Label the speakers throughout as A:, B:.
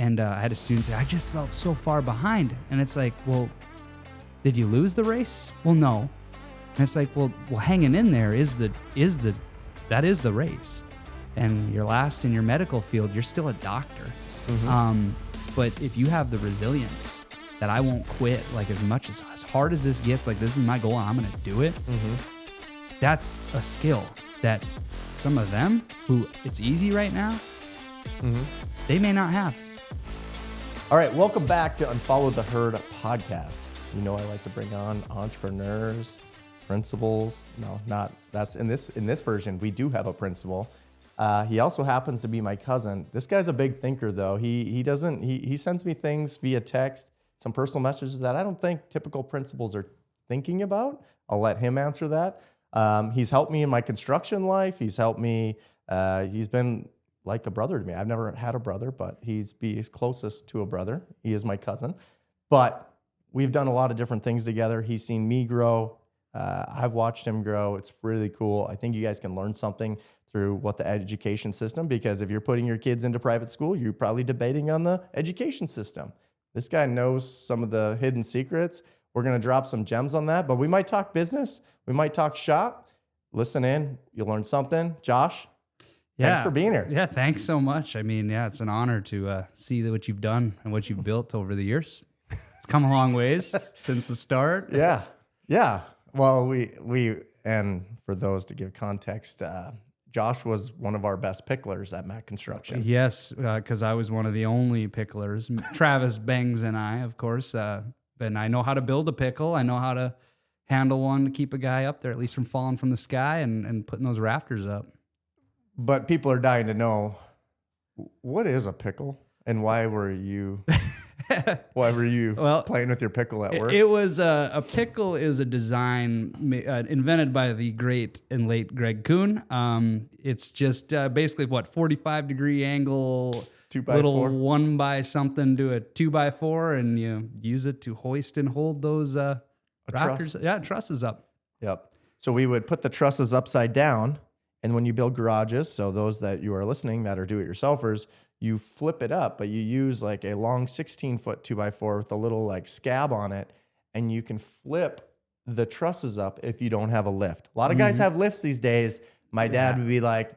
A: And I had a student say, I just felt so far behind. And it's like, well, did you lose the race? Well, no. And it's like, well, hanging in there that is the race. And you're last in your medical field, you're still a doctor. But if you have the resilience that I won't quit, like as hard as this gets, like this is my goal and I'm going to do it. That's a skill that some of them who it's easy right now, they may not have.
B: All right, welcome back to Unfollow the Herd Podcast. You know, I like to bring on entrepreneurs, principals. No, not that's in this version. We do have a principal. He also happens to be my cousin. This guy's a big thinker, though. He sends me things via text, some personal messages that I don't think typical principals are thinking about. I'll let him answer that. He's helped me in my construction life. He's helped me. He's been like a brother to me. I've never had a brother, but he's closest to a brother. He is my cousin. But we've done a lot of different things together. He's seen me grow. I've watched him grow. It's really cool. I think you guys can learn something through what the education system, because if you're putting your kids into private school, you're probably debating on the education system. This guy knows some of the hidden secrets. We're going to drop some gems on that, but we might talk business. We might talk shop. Listen in. You'll learn something. Josh, thanks for being here.
A: Yeah, thanks so much. I mean, it's an honor to see what you've done and what you've built over the years. It's come a long ways since the start.
B: Yeah. Well, we and for those to give context, Josh was one of our best picklers at Mac Construction.
A: Yes, because I was one of the only picklers. Travis Bangs and I, of course. And I know how to build a pickle. I know how to handle one to keep a guy up there, at least from falling from the sky and putting those rafters up.
B: But people are dying to know, what is a pickle and why were you playing with your pickle at work?
A: It was a pickle is a design invented by the great and late Greg Kuhn. It's just basically 45-degree angle,
B: 2x4.
A: little 1 by something to a 2x4, and you use it to hoist and hold those rafters. Trusses up.
B: Yep. So we would put the trusses upside down, and when you build garages, so those that you are listening that are do-it-yourselfers, you flip it up, but you use like a long 16-foot 2x4 with a little like scab on it, and you can flip the trusses up if you don't have a lift. A lot of guys have lifts these days. My dad would be like,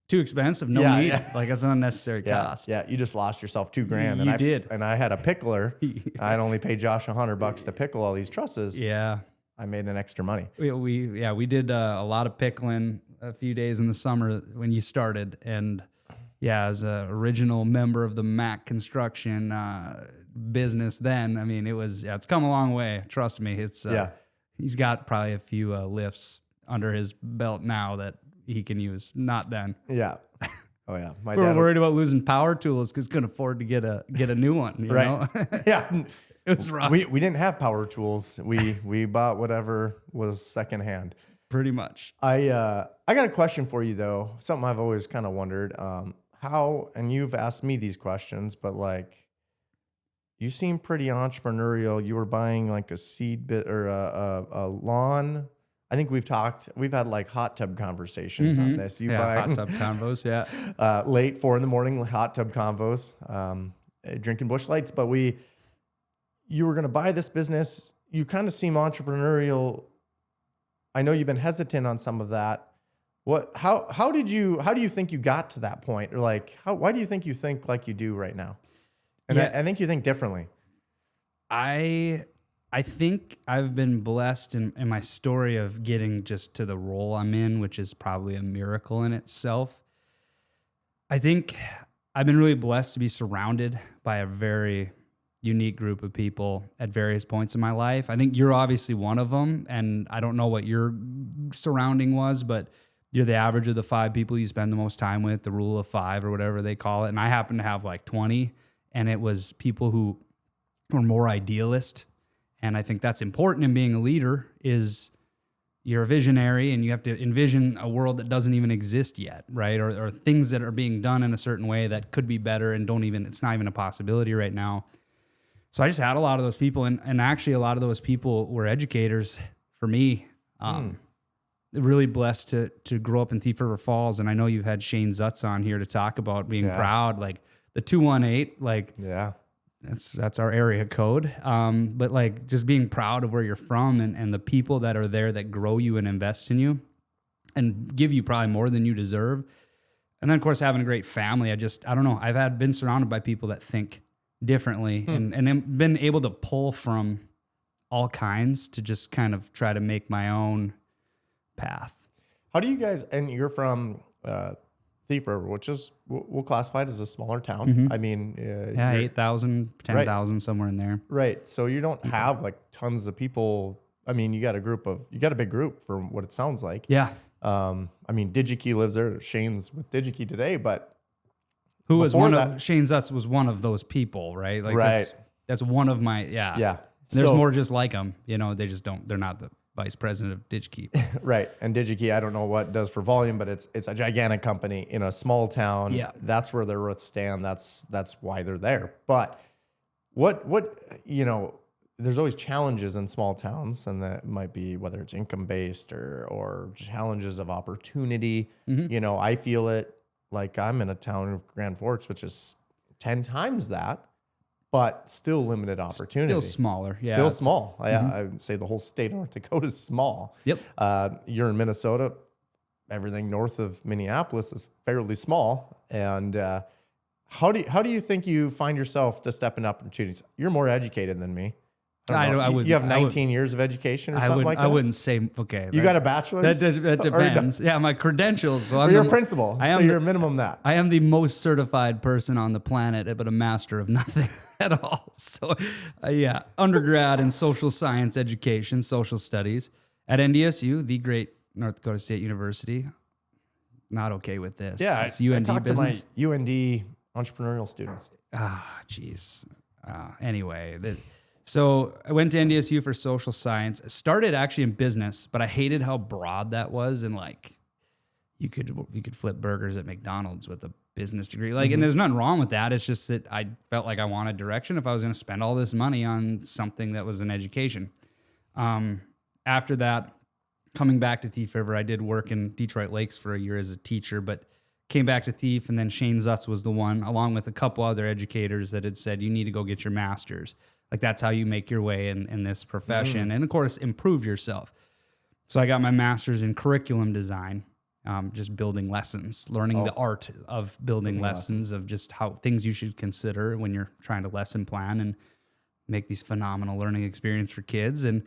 A: too expensive, no need. Yeah. Like it's an unnecessary cost.
B: Yeah, you just lost yourself $2,000.
A: You did.
B: And I had a pickler. I'd only pay Josh $100 to pickle all these trusses.
A: Yeah.
B: I made an extra money.
A: We did a lot of pickling a few days in the summer when you started, and as an original member of the Mac Construction business then, I mean, it's come a long way. Trust me. He's got probably a few lifts under his belt now that he can use. Not then.
B: Yeah. Oh yeah.
A: My dad worried about losing power tools because couldn't afford to get a new one. You know?
B: Yeah.
A: It was rough.
B: We didn't have power tools. We bought whatever was secondhand.
A: Pretty much.
B: I got a question for you though. Something I've always kind of wondered. How, and you've asked me these questions, but like, you seem pretty entrepreneurial. You were buying like a seed bit or a lawn. I think we've had like hot tub conversations on this. Buy
A: hot tub convos. Yeah.
B: Late 4 a.m, hot tub convos, drinking Busch Lights, but you were going to buy this business. You kind of seem entrepreneurial. I know you've been hesitant on some of that. How do you think you got to that point? Or like, why do you think like you do right now? And I think you think differently.
A: I think I've been blessed in my story of getting just to the role I'm in, which is probably a miracle in itself. I think I've been really blessed to be surrounded by a very unique group of people at various points in my life. I think you're obviously one of them, and I don't know what your surrounding was, but you're the average of the 5 people you spend the most time with, the rule of 5 or whatever they call it. And I happen to have like 20, and it was people who were more idealist. And I think that's important in being a leader is you're a visionary and you have to envision a world that doesn't even exist yet, right? Or things that are being done in a certain way that could be better and it's not even a possibility right now. So I just had a lot of those people, and actually a lot of those people were educators for me. Really blessed to grow up in Thief River Falls, and I know you've had Shane Zutz on here to talk about being proud. Like the 218, like
B: Yeah.
A: that's our area code. But like just being proud of where you're from and the people that are there that grow you and invest in you and give you probably more than you deserve. And then of course having a great family. I don't know. I've been surrounded by people that think differently and been able to pull from all kinds to just kind of try to make my own path.
B: How do you guys, and you're from Thief River, which is, we'll classify it as a smaller town. I mean,
A: 8,000, 10,000, somewhere in there.
B: Right. So you don't have like tons of people. I mean, you got a big group from what it sounds like.
A: Yeah.
B: I mean, DigiKey lives there. Shane's with DigiKey today, but
A: who was Shane Zutz was one of those people, right? Like
B: right.
A: That's one of my, yeah. There's more just like them, they're not the vice president of DigiKey.
B: Right. And DigiKey, I don't know what it does for volume, but it's a gigantic company in a small town.
A: Yeah.
B: That's where their roots stand. That's why they're there. But what, there's always challenges in small towns, and that might be whether it's income-based or challenges of opportunity. I feel it like I'm in a town of Grand Forks, which is 10 times that, but still limited opportunity.
A: Still smaller. Yeah.
B: Still small. I would say the whole state of North Dakota is small.
A: Yep.
B: You're in Minnesota. Everything north of Minneapolis is fairly small. And how do you think you find yourself to step in opportunities? You're more educated than me. I wouldn't. You have 19 years of education or something like that?
A: I wouldn't say, okay.
B: You got a bachelor's?
A: That depends. Yeah, my credentials. So
B: you're a principal, so you're a minimum that.
A: I am the most certified person on the planet, but a master of nothing at all. So, undergrad in social science education, social studies at NDSU, the great North Dakota State University. Not okay with this.
B: Yeah,
A: it's UND
B: I talked
A: business.
B: to my UND entrepreneurial students.
A: Jeez. Anyway, so I went to NDSU for social science. I started actually in business, but I hated how broad that was. And like, you could flip burgers at McDonald's with a business degree. Like, and there's nothing wrong with that. It's just that I felt like I wanted direction if I was going to spend all this money on something that was an education. After that, coming back to Thief River, I did work in Detroit Lakes for a year as a teacher, but came back to Thief, and then Shane Zutz was the one, along with a couple other educators, that had said, you need to go get your master's. Like, that's how you make your way in this profession. And of course, improve yourself. So I got my master's in curriculum design, just building lessons, learning the art of building lessons, of just how things you should consider when you're trying to lesson plan and make these phenomenal learning experience for kids. And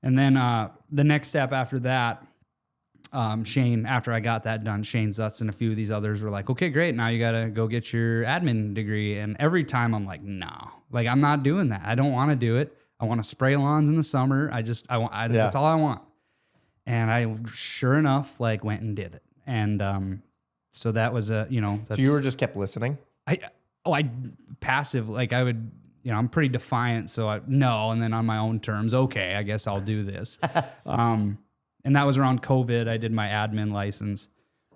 A: then the next step after that, Shane, after I got that done, Shane Zutz and a few of these others were like, okay, great. Now you got to go get your admin degree. And every time I'm like, no, like, I'm not doing that. I don't want to do it. I want to spray lawns in the summer. That's all I want. And I, sure enough, like, went and did it. And, so that was so
B: you were just kept listening?
A: I passive, like, I would, I'm pretty defiant. So and then on my own terms, okay, I guess I'll do this. And that was around COVID. I did my admin license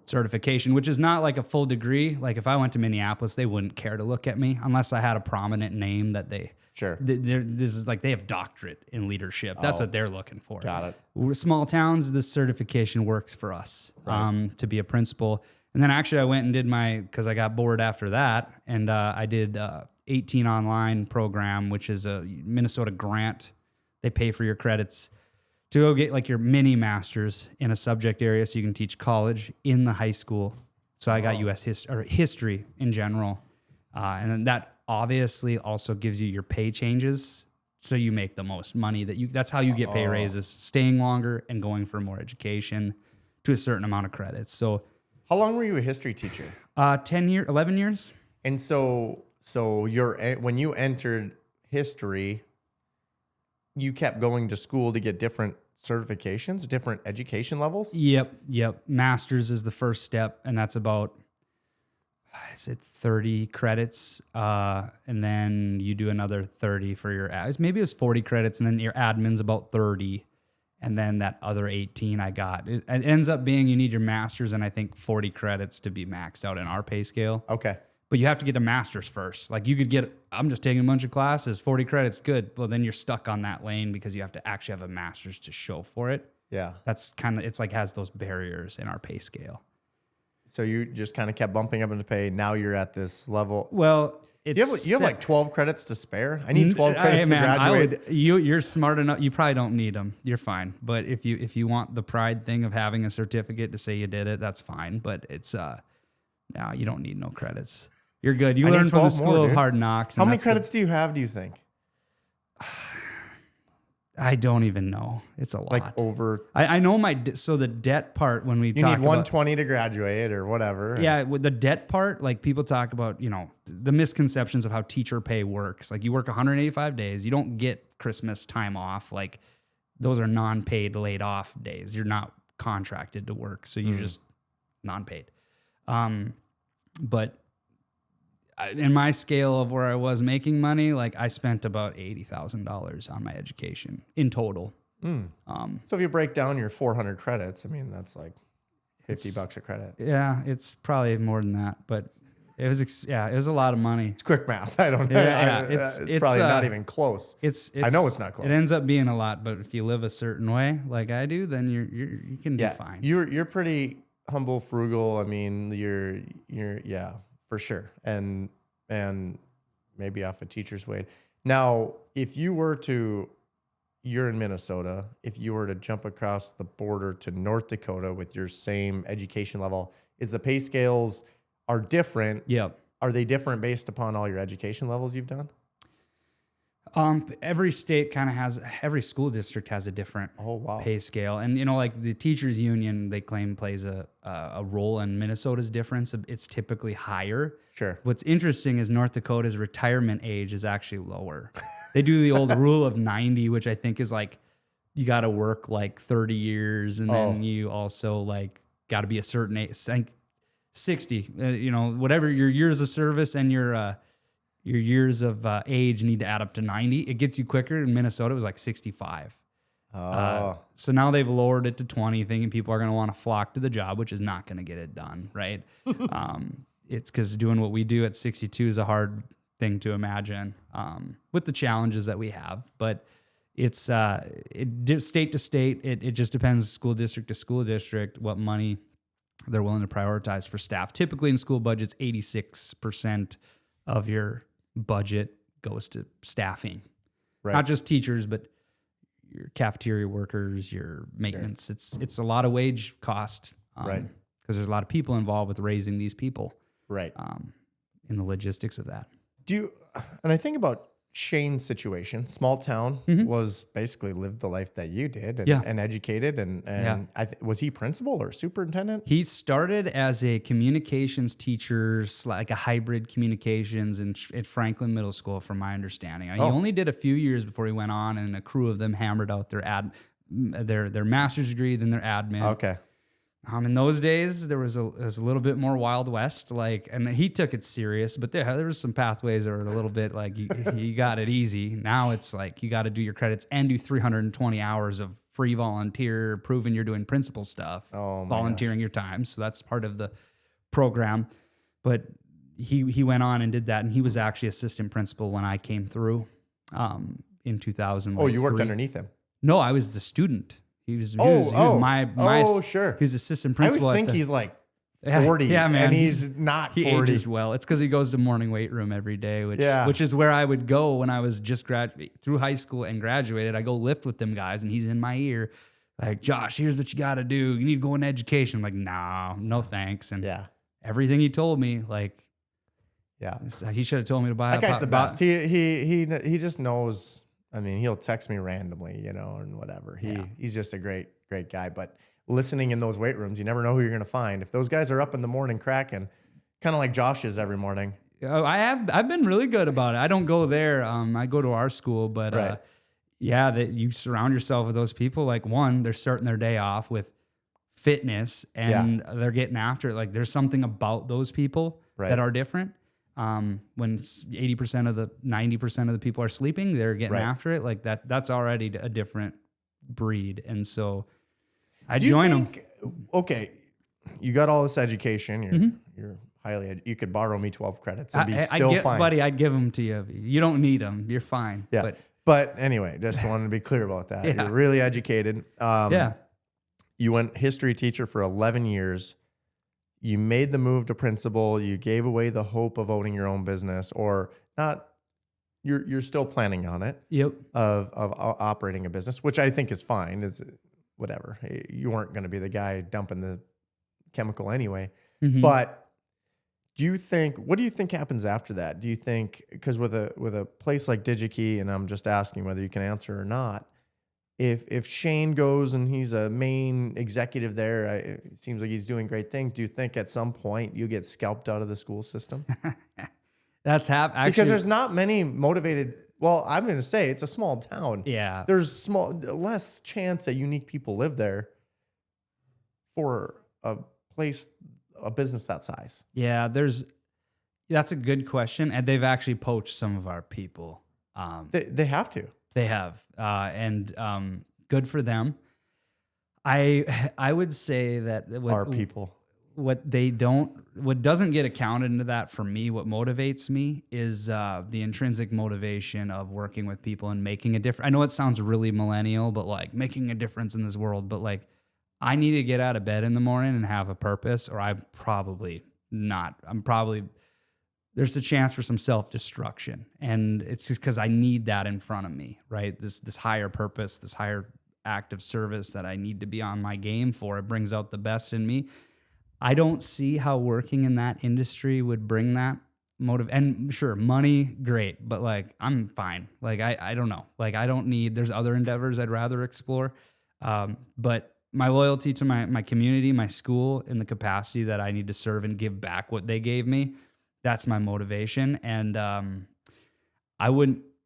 A: certification, which is not like a full degree. Like, if I went to Minneapolis, they wouldn't care to look at me unless I had a prominent name that they...
B: Sure.
A: This is like, they have doctorate in leadership. That's what they're looking for.
B: Got it.
A: We're small towns, this certification works for us, to be a principal. And then actually I went and did because I got bored after that. And I did 18 online program, which is a Minnesota grant. They pay for your credits to go get like your mini masters in a subject area so you can teach college in the high school. So I got U.S. history in general. And then that obviously also gives you your pay changes. So you make the most money that's how you get pay raises, staying longer and going for more education to a certain amount of credits. So
B: how long were you a history teacher?
A: 11 years.
B: And so when you entered history, you kept going to school to get different certifications, different education levels?
A: Yep. Master's is the first step, and that's about, is it 30 credits? And then you do another 30 for your ads. Maybe it was 40 credits, and then your admin's about 30. And then that other 18 I got. It ends up being you need your master's and I think 40 credits to be maxed out in our pay scale.
B: Okay.
A: But you have to get a master's first. Like, you could get, I'm just taking a bunch of classes, 40 credits, good. Well, then you're stuck on that lane because you have to actually have a master's to show for it.
B: Yeah.
A: That's kind of, it's like has those barriers in our pay scale.
B: So you just kind of kept bumping up into pay. Now you're at this level.
A: Well,
B: You have like 12 credits to spare. I need 12 credits to graduate.
A: You're smart enough. You probably don't need them. You're fine. But if you want the pride thing of having a certificate to say you did it, that's fine. But it's no, you don't need no credits. You're good. You learn from the school of hard knocks.
B: How many credits do you have? Do you think?
A: I don't even know. It's a lot.
B: Like over.
A: I know so the debt part when we
B: you
A: talk
B: need 120 to graduate or whatever.
A: Yeah, with the debt part, like people talk about, the misconceptions of how teacher pay works. Like you work 185 days, you don't get Christmas time off. Like those are non-paid laid off days. You're not contracted to work, so you're just non-paid. But in my scale of where I was making money, like I spent about $80,000 on my education in total.
B: So if you break down your 400 credits, I mean, that's like $50 a credit.
A: Yeah, it's probably more than that, but it was a lot of money.
B: It's quick math. I don't know.
A: Yeah,
B: it's probably not even close. I know it's not close.
A: It ends up being a lot, but if you live a certain way like I do, then you can be fine.
B: You're pretty humble, frugal. I mean, you're for sure. And maybe off a teacher's wage. Now, if you were to, you're in Minnesota, if you were to jump across the border to North Dakota with your same education level, is the pay scales are different?
A: Yep.
B: Are they different based upon all your education levels you've done?
A: Every state kind of every school district has a different pay scale. And, like the teachers union, they claim plays a role in Minnesota's difference. It's typically higher.
B: Sure.
A: What's interesting is North Dakota's retirement age is actually lower. They do the old rule of 90, which I think is like, you got to work like 30 years. And then you also like got to be a certain age, 60, whatever your years of service and your years of age need to add up to 90. It gets you quicker. In Minnesota, it was like 65. So now they've lowered it to 20, thinking people are going to want to flock to the job, which is not going to get it done, right? It's because doing what we do at 62 is a hard thing to imagine with the challenges that we have. But it's state to state. It just depends school district to school district what money they're willing to prioritize for staff. Typically in school budgets, 86% of your budget goes to staffing, right? Not just teachers, but your cafeteria workers, your maintenance. Sure. It's a lot of wage cost,
B: right?
A: Because there's a lot of people involved with raising these people,
B: right?
A: In the logistics of that.
B: And I think about Shane's situation, small town, was basically lived the life that you did and educated. And was he principal or superintendent?
A: He started as a communications teacher, like a hybrid communications at Franklin Middle School, from my understanding. He only did a few years before he went on, and a crew of them hammered out their master's degree, then their admin.
B: Okay.
A: In those days, there was a little bit more Wild West, and he took it serious, but there was some pathways that were a little bit like you got it easy. Now it's like you got to do your credits and do 320 hours of free volunteer, proving you're doing principal stuff, volunteering your time. So that's part of the program. But he went on and did that, and he was actually assistant principal when I came through in 2000.
B: Oh, you worked underneath him?
A: No, I was the student. He was my
B: sure.
A: He's assistant principal.
B: I always think he's like 40, man. And he's not 40.
A: He ages well. It's because he goes to morning weight room every day, which is where I would go when I was just through high school and graduated. I go lift with them guys, and he's in my ear, like, Josh, here's what you got to do. You need to go in education. I'm like, nah, no thanks. And everything he told me, like, he should have told me to buy.
B: That guy's the best. He just knows. I mean, he'll text me randomly, and whatever. He's just a great guy. But listening in those weight rooms, you never know who you're going to find. If those guys are up in the morning cracking, kind of like Josh is every morning.
A: I've been really good about it. I don't go there. I go to our school, but that you surround yourself with those people. Like, one, they're starting their day off with fitness, and they're getting after it. Like, there's something about those people that are different. When 90% of the people are sleeping, they're getting after it. Like that's already a different breed. And so I join them. Okay.
B: You got all this education. You're highly, you could borrow me 12 credits and be still fine.
A: Buddy, I'd give them to you. You don't need them. You're fine.
B: Yeah. But anyway, just wanted to be clear about that. You're really educated. You went history teacher for 11 years. you made the move to principal, you gave away the hope of owning your own business, or not. You're still planning on it.
A: Yep.
B: Of operating a business, which I think is fine. Is whatever. You weren't going to be the guy dumping the chemical anyway.
A: Mm-hmm.
B: But what do you think happens after that? Do you think, because with a place like DigiKey, and I'm just asking whether you can answer or not, if Shane goes and he's a main executive there, it seems like he's doing great things. Do you think at some point you get scalped out of the school system?
A: That's actually,
B: because there's not many motivated. Well, I'm going to say it's a small town.
A: Yeah.
B: There's less chance that unique people live there for a business that size.
A: Yeah, that's a good question. And they've actually poached some of our people.
B: They have to.
A: They have. And good for them. I would say that
B: Our people.
A: What doesn't get accounted into that for me, what motivates me is the intrinsic motivation of working with people and making a difference. I know it sounds really millennial, but like making a difference in this world. But like, I need to get out of bed in the morning and have a purpose, or I'm probably not. There's a chance for some self-destruction. And it's just because I need that in front of me, right? This higher purpose, this higher act of service that I need to be on my game for. It brings out the best in me. I don't see how working in that industry would bring that motive. And sure, money, great, but like, I'm fine. Like, I don't know. Like, I don't need, there's other endeavors I'd rather explore. But my loyalty to my community, my school, in the capacity that I need to serve and give back what they gave me, that's my motivation. And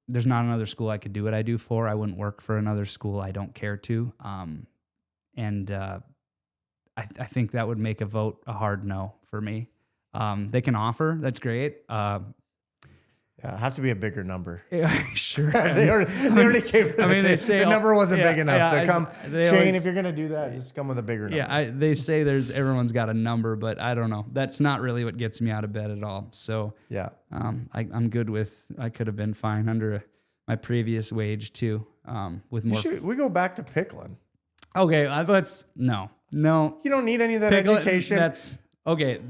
A: there's not another school I could do what I do for. I wouldn't work for another school I don't care to. I think that would make a vote a hard no for me. They can offer, that's great.
B: Yeah, have to be a bigger number.
A: Yeah, sure.
B: they already came. They say the number wasn't big enough. Shane, if you're gonna do that, just come with a bigger number.
A: Yeah, they say everyone's got a number, but I don't know. That's not really what gets me out of bed at all. So yeah, I'm good with. I could have been fine under my previous wage too. With more.
B: We go back to pickling.
A: Okay, let's no.
B: You don't need any of that education.
A: That's okay.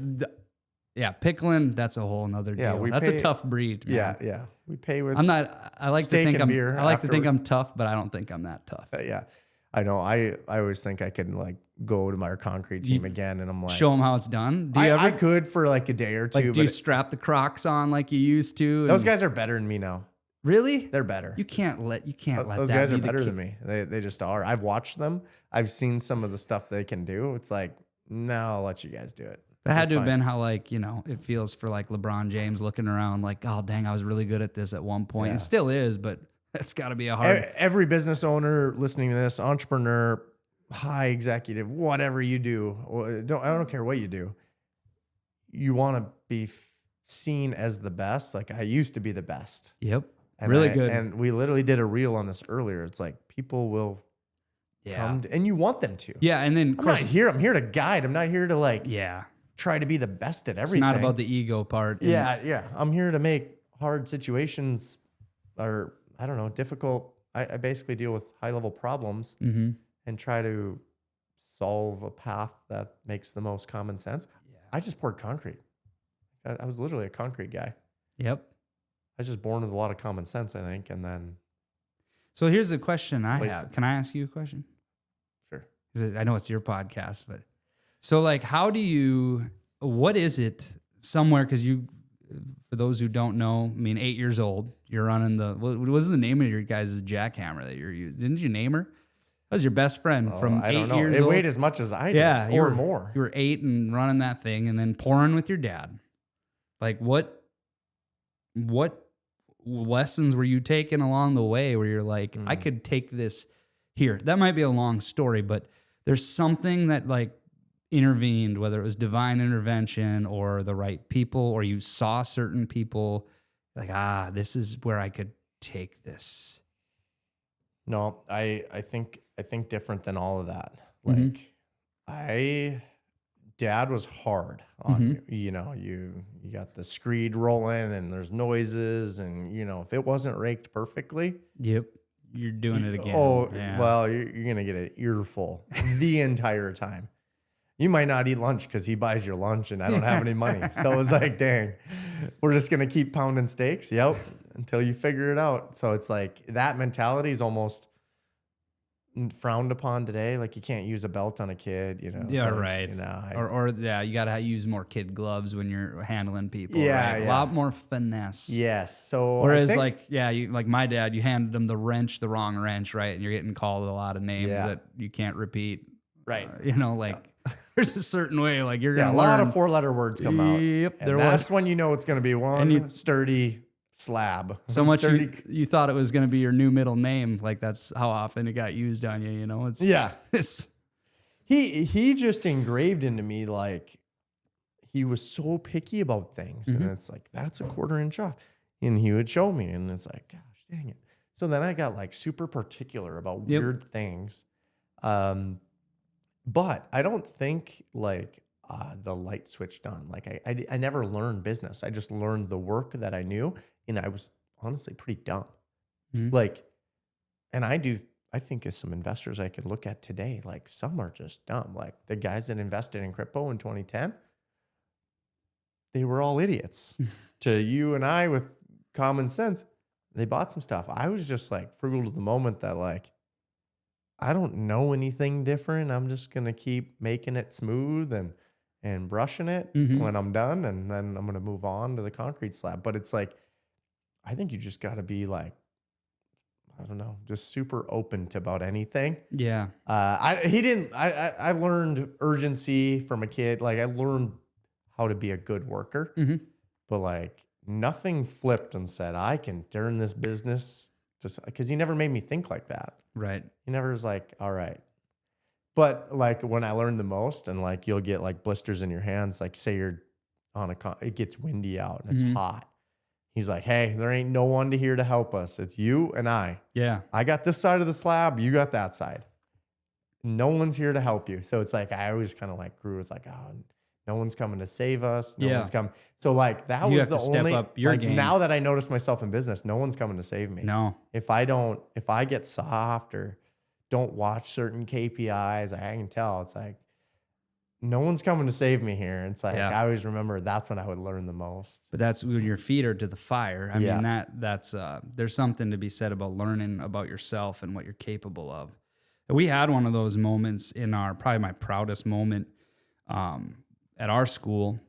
A: Yeah, pickling, that's a whole nother deal. That's a tough breed, man.
B: Yeah. We pay with
A: I like to think I'm tough, but I don't think I'm that tough.
B: Yeah. I know. I always think I could like go to my concrete team again, and I'm like,
A: show them how it's done.
B: I could for like a day or two.
A: Like, do you strap the Crocs on like you used to?
B: Those guys are better than me now.
A: Really?
B: They're better.
A: You can't let
B: those guys are better than me. They just are. I've watched them. I've seen some of the stuff they can do. It's like, no, I'll let you guys do it.
A: That had to have been how, like, it feels for like LeBron James looking around like, oh, dang, I was really good at this at one point. It still is, but it's got to be a hard.
B: Every business owner listening to this, entrepreneur, high executive, whatever you do, I don't care what you do. You want to be seen as the best. Like, I used to be the best.
A: Yep.
B: And
A: really good.
B: And we literally did a reel on this earlier. It's like people will come and you want them to.
A: Yeah. And then
B: I'm here to guide. I'm not here to try to be the best at everything.
A: It's not about the ego part.
B: Yeah. I'm here to make hard situations difficult. I basically deal with high level problems and try to solve a path that makes the most common sense. Yeah. I just poured concrete. I was literally a concrete guy.
A: Yep.
B: I was just born with a lot of common sense, I think. And then.
A: So here's a question I have. Can I ask you a question?
B: Sure.
A: I know it's your podcast, but so like, what is it somewhere? Cause for those who don't know, 8 years old, you're running what was the name of your guys' jackhammer that you're using? Didn't you name her? That was your best friend from 8 years old.
B: It weighed as much as I did, or more.
A: You were 8 and running that thing and then pouring with your dad. Like what lessons were you taking along the way where you're like, I could take this here? That might be a long story, but there's something that like intervened, whether it was divine intervention or the right people, or you saw certain people like, this is where I could take this.
B: No, I think different than all of that. Like Dad was hard on you. You got the screed rolling and there's noises, and if it wasn't raked perfectly,
A: yep, you're doing it again.
B: Well, you're gonna get an earful the entire time. you might not eat lunch because he buys your lunch and I don't have any money. So it was like, dang, we're just going to keep pounding steaks. Yep. Until you figure it out. So it's like that mentality is almost frowned upon today. Like you can't use a belt on a kid, you know?
A: Yeah,
B: so,
A: right.
B: You know,
A: or you got to use more kid gloves when you're handling people.
B: Yeah,
A: right?
B: yeah.
A: A lot more finesse.
B: Yes. So
A: whereas like my dad, you handed him the wrong wrench, right? And you're getting called a lot of names that you can't repeat.
B: Right.
A: There's a certain way, like you're going to
B: a lot of 4-letter words come out.
A: Yep.
B: And that's when you know it's going to be one sturdy slab.
A: So much you thought it was going to be your new middle name. Like that's how often it got used on you, you know?
B: He just engraved into me, like he was so picky about things. And it's like, that's a 1/4 inch off. And he would show me and it's like, gosh, dang it. So then I got like super particular about weird things. But I don't think like the light switched on. Like I never learned business. I just learned the work that I knew. And I was honestly pretty dumb. Like, and I think there's some investors I could look at today. Like some are just dumb. Like the guys that invested in crypto in 2010, they were all idiots. To you and I with common sense, they bought some stuff. I was just like frugal to the moment that like, I don't know anything different. I'm just going to keep making it smooth and brushing it when I'm done. And then I'm going to move on to the concrete slab. But it's like, I think you just got to be like, I don't know, just super open to about anything.
A: Yeah.
B: I learned urgency from a kid. Like I learned how to be a good worker, but like nothing flipped and said, I can turn this business because he never made me think like that.
A: Right.
B: He never was like, all right. But like when I learned the most and like you'll get like blisters in your hands, like say you're on it gets windy out and it's hot. He's like, hey, there ain't no one here to help us. It's you and I. Yeah. I got this side of the slab. You got that side. No one's here to help you. So it's like, I always kind of like grew. It's like, oh, no one's coming to save us. No one's coming. So like that was the only, step up your game. Now that I notice myself in business, no one's coming to save me. No. If I get soft or don't watch certain KPIs, I can tell it's like, no one's coming to save me here. It's like, I always remember that's when I would learn the most.
A: But that's when your feet are to the fire. I mean, that's there's something to be said about learning about yourself and what you're capable of. We had one of those moments in probably my proudest moment, at our school.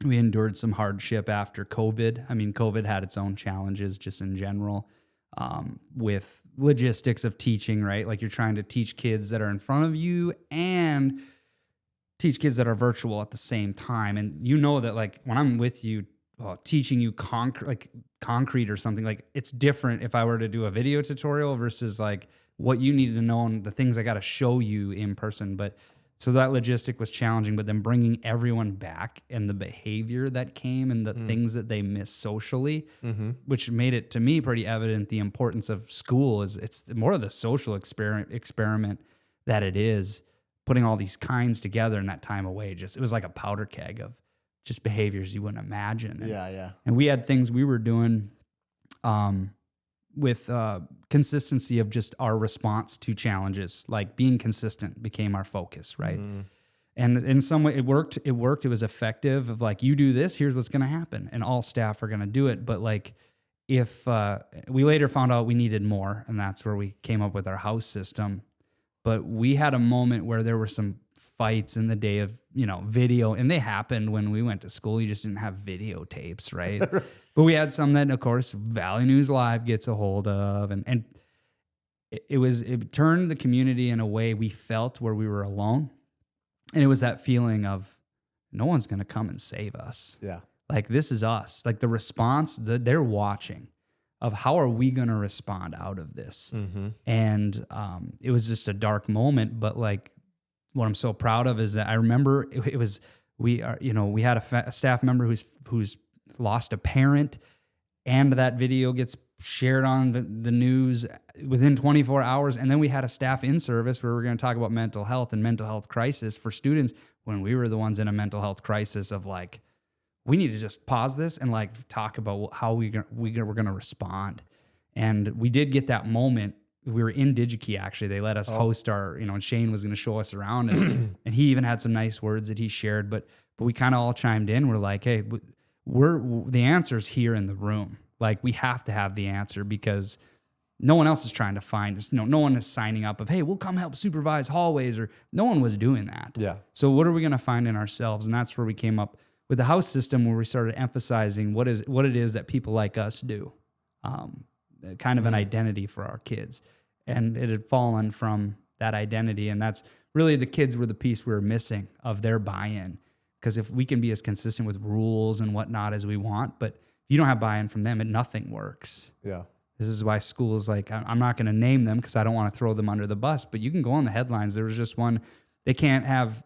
A: We endured some hardship after COVID. I mean, COVID had its own challenges just in general, with logistics of teaching, right? Like you're trying to teach kids that are in front of you and teach kids that are virtual at the same time. And you know that like when I'm with you, teaching you concrete or something, like it's different if I were to do a video tutorial versus like what you need to know and the things I got to show you in person. But so that logistic was challenging, but then bringing everyone back and the behavior that came and the things that they missed socially, which made it to me pretty evident the importance of school is it's more of the social experiment that it is. Putting all these kinds together in that time away, it was like a powder keg of just behaviors you wouldn't imagine. And we had things we were doing with consistency of just our response to challenges, like being consistent became our focus, right? And in some way it worked. It was effective of like, you do this, here's what's going to happen. And all staff are going to do it. But like, if we later found out we needed more, and that's where we came up with our house system. But we had a moment where there were some fights in the day of, video, and they happened when we went to school. You just didn't have videotapes, right? But we had some that, of course, Valley News Live gets a hold of, and it turned the community in a way we felt where we were alone, and it was that feeling of no one's going to come and save us. Yeah, like this is us. Like the response, they're watching. Of how are we going to respond out of this? And it was just a dark moment, but like what I'm so proud of is that I remember we had a staff member who's lost a parent, and that video gets shared on the news within 24 hours. And then we had a staff in service where we're going to talk about mental health and mental health crisis for students when we were the ones in a mental health crisis of like, we need to just pause this and like talk about how we're going to respond. And we did get that moment we were in DigiKey actually. They let us host our, and Shane was going to show us around, and and he even had some nice words that he shared. But we kind of all chimed in. We're like, hey, the answer's here in the room. Like, we have to have the answer because no one else is trying to find us. No one is signing up of, hey, we'll come help supervise hallways, or no one was doing that.
B: Yeah.
A: So what are we going to find in ourselves? And that's where we came up with the house system, where we started emphasizing what it is that people like us do. Kind of an identity for our kids. And it had fallen from that identity. And that's really, the kids were the piece we were missing of their buy-in. Because if we can be as consistent with rules and whatnot as we want, but if you don't have buy-in from them, nothing works.
B: Yeah.
A: This is why schools, like, I'm not going to name them because I don't want to throw them under the bus, but you can go on the headlines. There was just one, they can't have,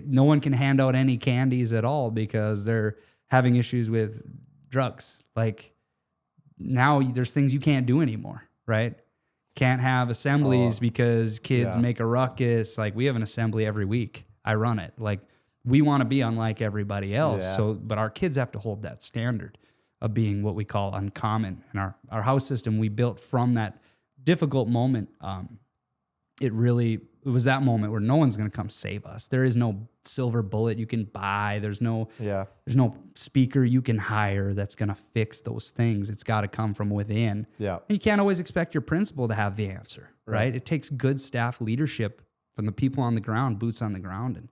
A: no one can hand out any candies at all because they're having issues with drugs. Like, now there's things you can't do anymore, right? Can't have assemblies because kids make a ruckus. Like, we have an assembly every week. I run it. Like, we want to be unlike everybody else.
B: Yeah.
A: So, but our kids have to hold that standard of being what we call uncommon. And our house system we built from that difficult moment. It was that moment where no one's going to come save us. There is no silver bullet you can buy. There's no speaker you can hire that's going to fix those things. It's got to come from within.
B: Yeah.
A: And you can't always expect your principal to have the answer, right? It takes good staff leadership from the people on the ground, boots on the ground. And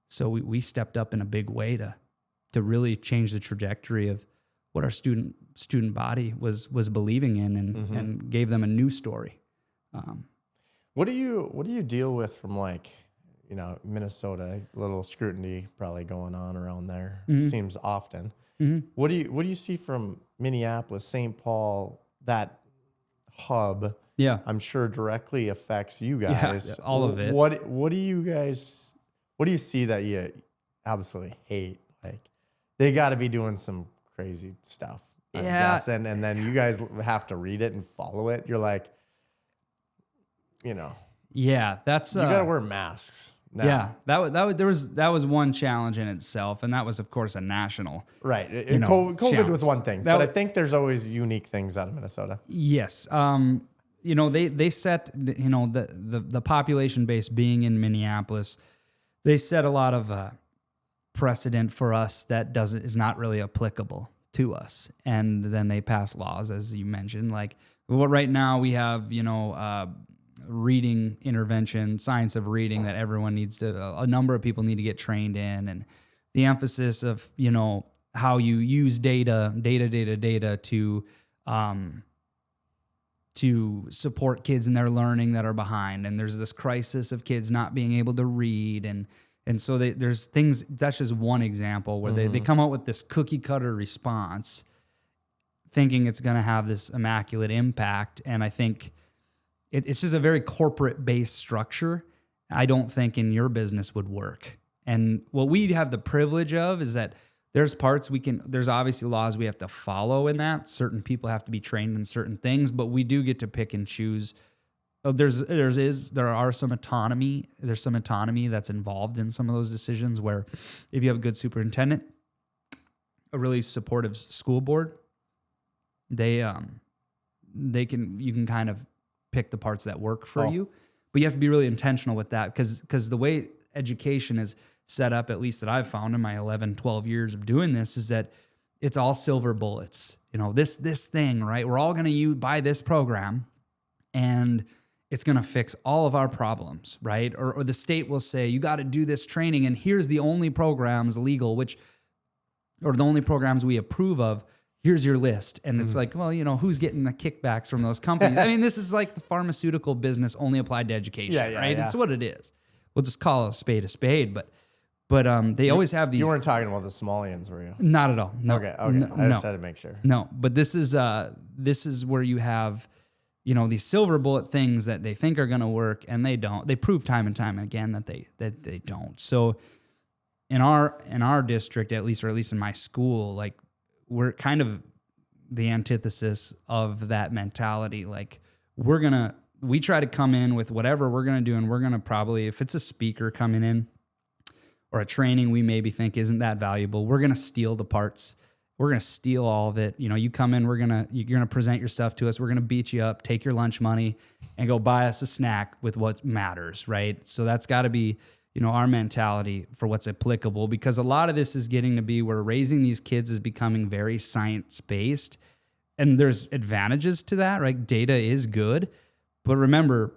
A: so we stepped up in a big way to really change the trajectory of what our student body was believing in, and gave them a new story.
B: What do you deal with from, like, Minnesota? A little scrutiny probably going on around there. Seems often. What do you see from Minneapolis, St. Paul, that hub?
A: Yeah,
B: I'm sure directly affects you guys.
A: Yeah, all of it.
B: What do you see that you absolutely hate? Like, they got to be doing some crazy stuff, I'm guessing, and then you guys have to read it and follow it. You're like,
A: yeah, that's
B: you got to wear masks now.
A: Yeah, that was one challenge in itself, and that was, of course, a national.
B: Right. COVID
A: challenge.
B: was one thing, but I think there's always unique things out of Minnesota.
A: Yes. They set, the population base being in Minneapolis, they set a lot of precedent for us that is not really applicable to us. And then they pass laws, as you mentioned, like, well, right now we have, reading intervention, science of reading that everyone needs to, a number of people need to get trained in, and the emphasis of, how you use data to support kids in their learning that are behind. And there's this crisis of kids not being able to read. And so there's things, that's just one example where they come out with this cookie cutter response thinking it's going to have this immaculate impact. And I think it's just a very corporate based structure. I don't think in your business would work. And what we have the privilege of is that there's there's obviously laws we have to follow in that. Certain people have to be trained in certain things, but we do get to pick and choose. There are some autonomy. There's some autonomy that's involved in some of those decisions where if you have a good superintendent, a really supportive school board, you can kind of pick the parts that work for you, but you have to be really intentional with that because the way education is set up, at least that I've found in my 11, 12 years of doing this, is that it's all silver bullets. This thing, right? We're all going to buy this program and it's going to fix all of our problems, right? Or the state will say, you got to do this training and here's the only programs legal, or the only programs we approve of. Here's your list. And it's like, well, who's getting the kickbacks from those companies? I mean, this is like the pharmaceutical business only applied to education, right? Yeah. It's what it is. We'll just call a spade, but they always have these. You
B: weren't talking about the Smallians, were you?
A: Not at all. No.
B: Okay. I just had to make sure.
A: No, but this is where you have, these silver bullet things that they think are going to work and they don't. They prove time and time again that they don't. So in our district, at least in my school, like, we're kind of the antithesis of that mentality. Like, we try to come in with whatever we're going to do, and we're going to probably, if it's a speaker coming in or a training we maybe think isn't that valuable, we're going to steal the parts. We're going to steal all of it. You come in, you're going to present your stuff to us. We're going to beat you up, take your lunch money, and go buy us a snack with what matters, right? So that's got to be, our mentality for what's applicable, because a lot of this is getting to be where raising these kids is becoming very science-based, and there's advantages to that, right? Data is good, but remember,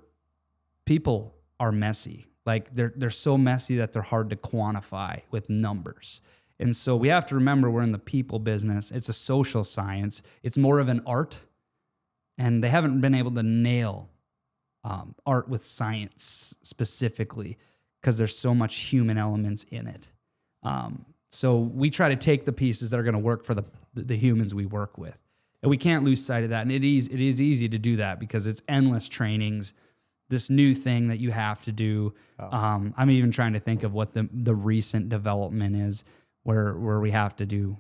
A: people are messy. Like they're so messy that they're hard to quantify with numbers. And so we have to remember we're in the people business. It's a social science. It's more of an art, and they haven't been able to nail art with science specifically because there's so much human elements in it. So we try to take the pieces that are going to work for the humans we work with. And we can't lose sight of that. And it is easy to do that because it's endless trainings, this new thing that you have to do. I'm even trying to think of what the recent development is where we have to do,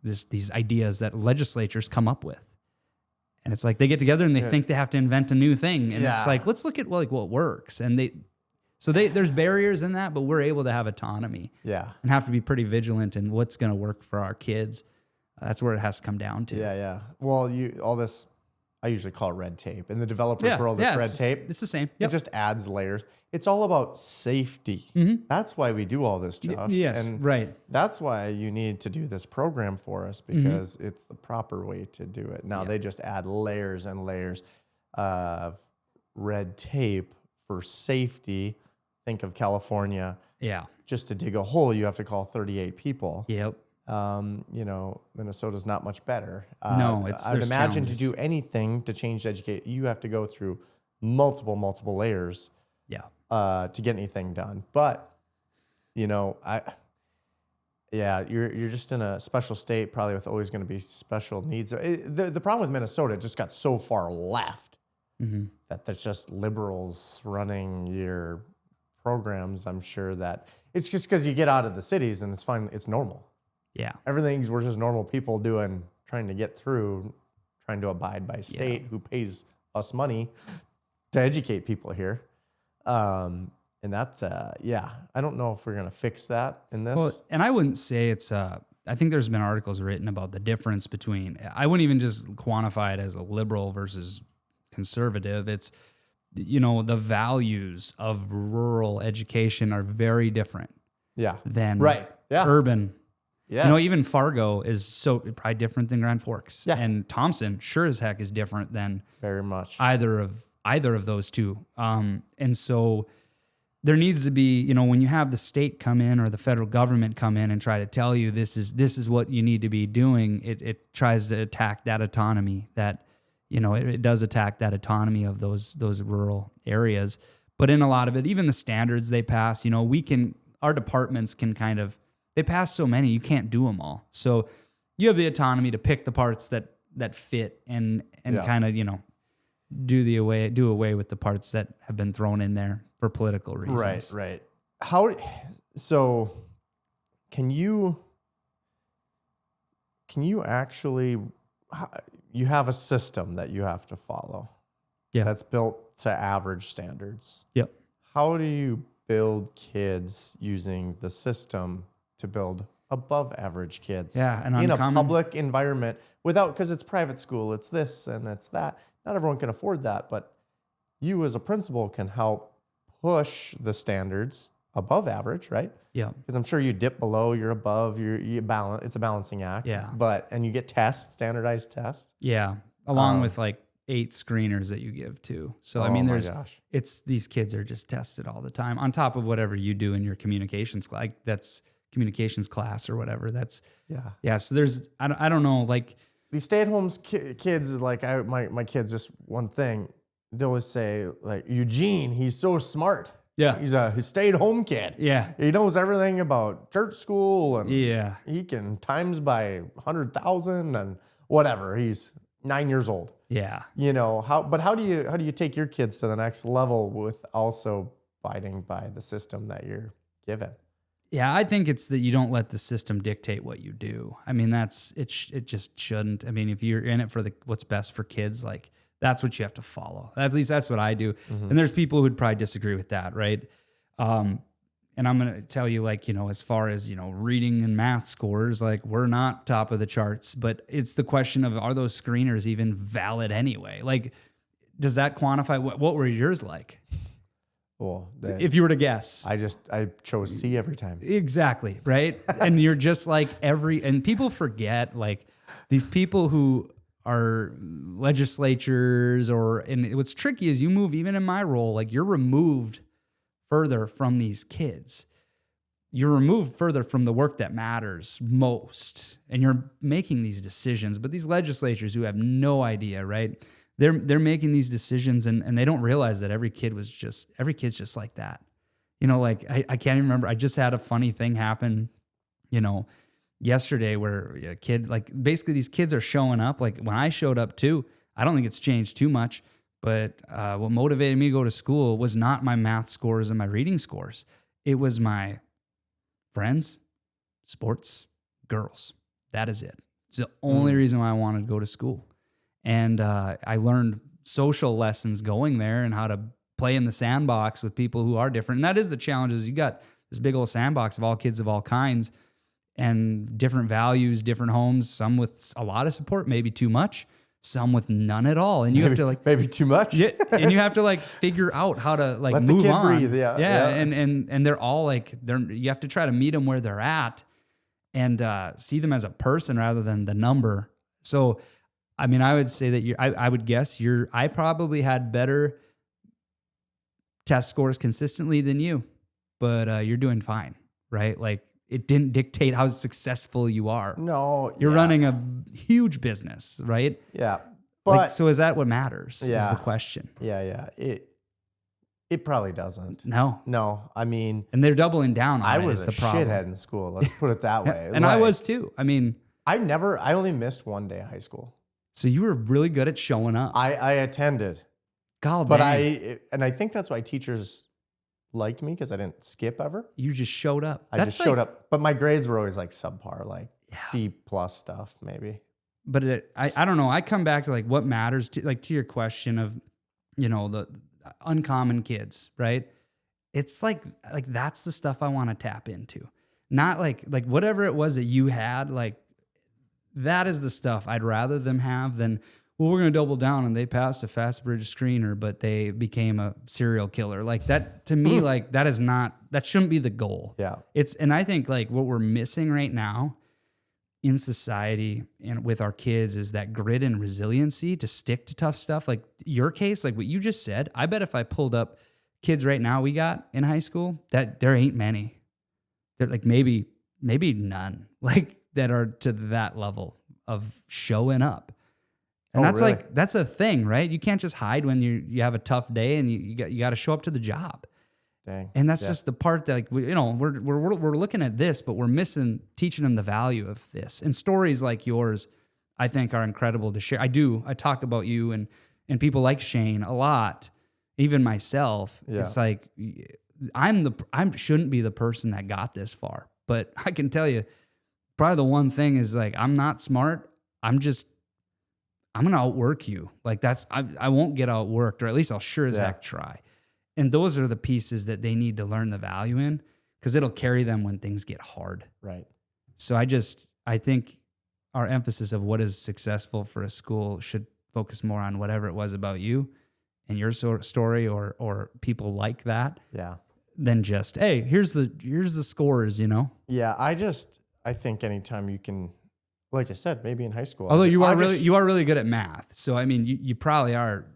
A: these ideas that legislatures come up with. And it's like they get together and they think they have to invent a new thing. And it's like, let's look at what works. And there's barriers in that, but we're able to have autonomy.
B: Yeah.
A: And have to be pretty vigilant in what's going to work for our kids. That's where it has to come down to.
B: Yeah. Well, all this, I usually call it red tape. In the developer world, it's red tape.
A: It's the same.
B: Yep. It just adds layers. It's all about safety.
A: Mm-hmm.
B: That's why we do all this, Josh.
A: Yes,
B: and
A: right.
B: That's why you need to do this program for us, because it's the proper way to do it. Now they just add layers and layers of red tape for safety. Think of California.
A: Yeah.
B: Just to dig a hole, you have to call 38 people.
A: Yep.
B: Minnesota's not much better.
A: No,
B: I would imagine to do anything to change educate, you have to go through multiple layers.
A: Yeah.
B: To get anything done. But, you're just in a special state, probably with always going to be special needs. The problem with Minnesota, it just got so far left that there's just liberals running your programs. I'm sure that it's just because you get out of the cities and it's fine. It's normal.
A: Yeah.
B: We're just normal people trying to get through, trying to abide by state who pays us money to educate people here. And that's, I don't know if we're going to fix that in this.
A: Well, and I wouldn't say it's, I think there's been articles written about the difference between, I wouldn't even just quantify it as a liberal versus conservative. It's, the values of rural education are very different than urban.
B: Yes.
A: Even Fargo is so probably different than Grand Forks. Yeah. And Thompson sure as heck is different than
B: very much
A: either of those two. And so there needs to be, when you have the state come in or the federal government come in and try to tell you this is what you need to be doing, it tries to attack that autonomy that, it does attack that autonomy of those rural areas. But in a lot of it, even the standards they pass, our departments can they pass so many, you can't do them all. So you have the autonomy to pick the parts that fit and kind of, do away with the parts that have been thrown in there for political reasons.
B: Right. Can you actually, you have a system that you have to follow.
A: Yeah.
B: That's built to average standards.
A: Yep.
B: How do you build kids using the system to build above average kids?
A: Yeah. And
B: in a public environment because it's private school, it's this and it's that. Not everyone can afford that, but you as a principal can help push the standards above average, right?
A: Yeah.
B: Because I'm sure you dip below, you're above, you balance. It's a balancing act.
A: Yeah.
B: And you get standardized tests.
A: Yeah. Along with 8 screeners that you give too. So these kids are just tested all the time on top of whatever you do in your communications class. Like that's communications class or whatever. That's So there's I don't know, like
B: these stay-at-home kids is like my kids. Just one thing they always say, like Eugene, he's so smart.
A: Yeah,
B: he's a stay-at-home kid.
A: Yeah,
B: he knows everything about church school and
A: he
B: can times by 100,000 and whatever. He's 9 years old.
A: Yeah,
B: how do you take your kids to the next level with also abiding by the system that you're given?
A: Yeah, I think it's that you don't let the system dictate what you do. I mean, it just shouldn't. I mean, if you're in it for what's best for kids, like that's what you have to follow. At least that's what I do. Mm-hmm. And there's people who'd probably disagree with that, right? And I'm going to tell you, like, as far as, reading and math scores, like we're not top of the charts, but it's the question of, are those screeners even valid anyway? Like, does that quantify what were yours like?
B: Well,
A: If you were to guess.
B: I chose C every time.
A: Exactly, right? And you're just like and people forget, like, these people who are legislatures and what's tricky is you move, even in my role, like, you're removed further from these kids. You're removed further from the work that matters most, and you're making these decisions. But these legislatures who have no idea, right? They're making these decisions, and they don't realize that every kid's just like that. You know, like, I can't even remember. I just had a funny thing happen, you know, yesterday where a kid, like, basically these kids are showing up. Like, when I showed up too, I don't think it's changed too much, but what motivated me to go to school was not my math scores and my reading scores. It was my friends, sports, girls. That is it. It's the only reason why I wanted to go to school. And I learned social lessons going there and how to play in the sandbox with people who are different. And that is the challenge, is you got this big old sandbox of all kids of all kinds and different values, different homes, some with a lot of support, maybe too much, some with none at all. And you have to, like,
B: maybe too much.
A: Yeah, and you have to, like, figure out how to, like,
B: let
A: move
B: the kid
A: on.
B: Breathe.
A: Yeah. And they're all like, you have to try to meet them where they're at and see them as a person rather than the number. So, I mean, I would say that I would guess I probably had better test scores consistently than you, but you're doing fine, right? Like, it didn't dictate how successful you are.
B: No.
A: You're running a huge business, right?
B: Yeah. But
A: Like, so is that what matters?
B: Yeah.
A: Is the question.
B: Yeah. It probably doesn't.
A: No.
B: I mean,
A: And they're doubling down on
B: I
A: it
B: was
A: is
B: a
A: the problem.
B: shithead in school. Let's put it that way.
A: And I was too. I mean,
B: I only missed one day of high school.
A: so you were really good at showing up.
B: I attended,
A: God,
B: but
A: dang.
B: I think that's why teachers liked me, because I didn't skip ever.
A: You just showed up.
B: I just showed up, but my grades were always like subpar, like C plus stuff maybe.
A: But I don't know. I come back to, like, what matters to your question of, you know, the uncommon kids, right? It's like that's the stuff I want to tap into. Not like whatever it was that you had, like, that is the stuff I'd rather them have than, well, we're going to double down and they passed a fast bridge screener, but they became a serial killer. Like, that to me, like, that shouldn't be the goal.
B: Yeah.
A: And I think, like, what we're missing right now in society and with our kids is that grit and resiliency to stick to tough stuff. Like your case, like what you just said, I bet if I pulled up kids right now we got in high school, that there ain't many. They're like maybe none, like, that are to that level of showing up. And that's
B: really?
A: like, that's a thing, right? You can't just hide when you have a tough day, and you got to show up to the job.
B: Dang.
A: And that's just the part that, like, we're looking at this, but we're missing teaching them the value of this. And stories like yours, I think, are incredible to share. I talk about you and people like Shane a lot, even myself.
B: Yeah.
A: It's like, I shouldn't be the person that got this far, but I can tell you, probably the one thing is, like, I'm not smart. I'm going to outwork you. Like, I won't get outworked, or at least I'll sure as heck try. And those are the pieces that they need to learn the value in, because it'll carry them when things get hard.
B: Right.
A: So I think our emphasis of what is successful for a school should focus more on whatever it was about you and your story or people like that.
B: Yeah.
A: Than just, hey, here's the scores, you know?
B: Yeah. I think anytime you can, like I said, maybe in high school.
A: Although you are really good at math. So, I mean, you probably are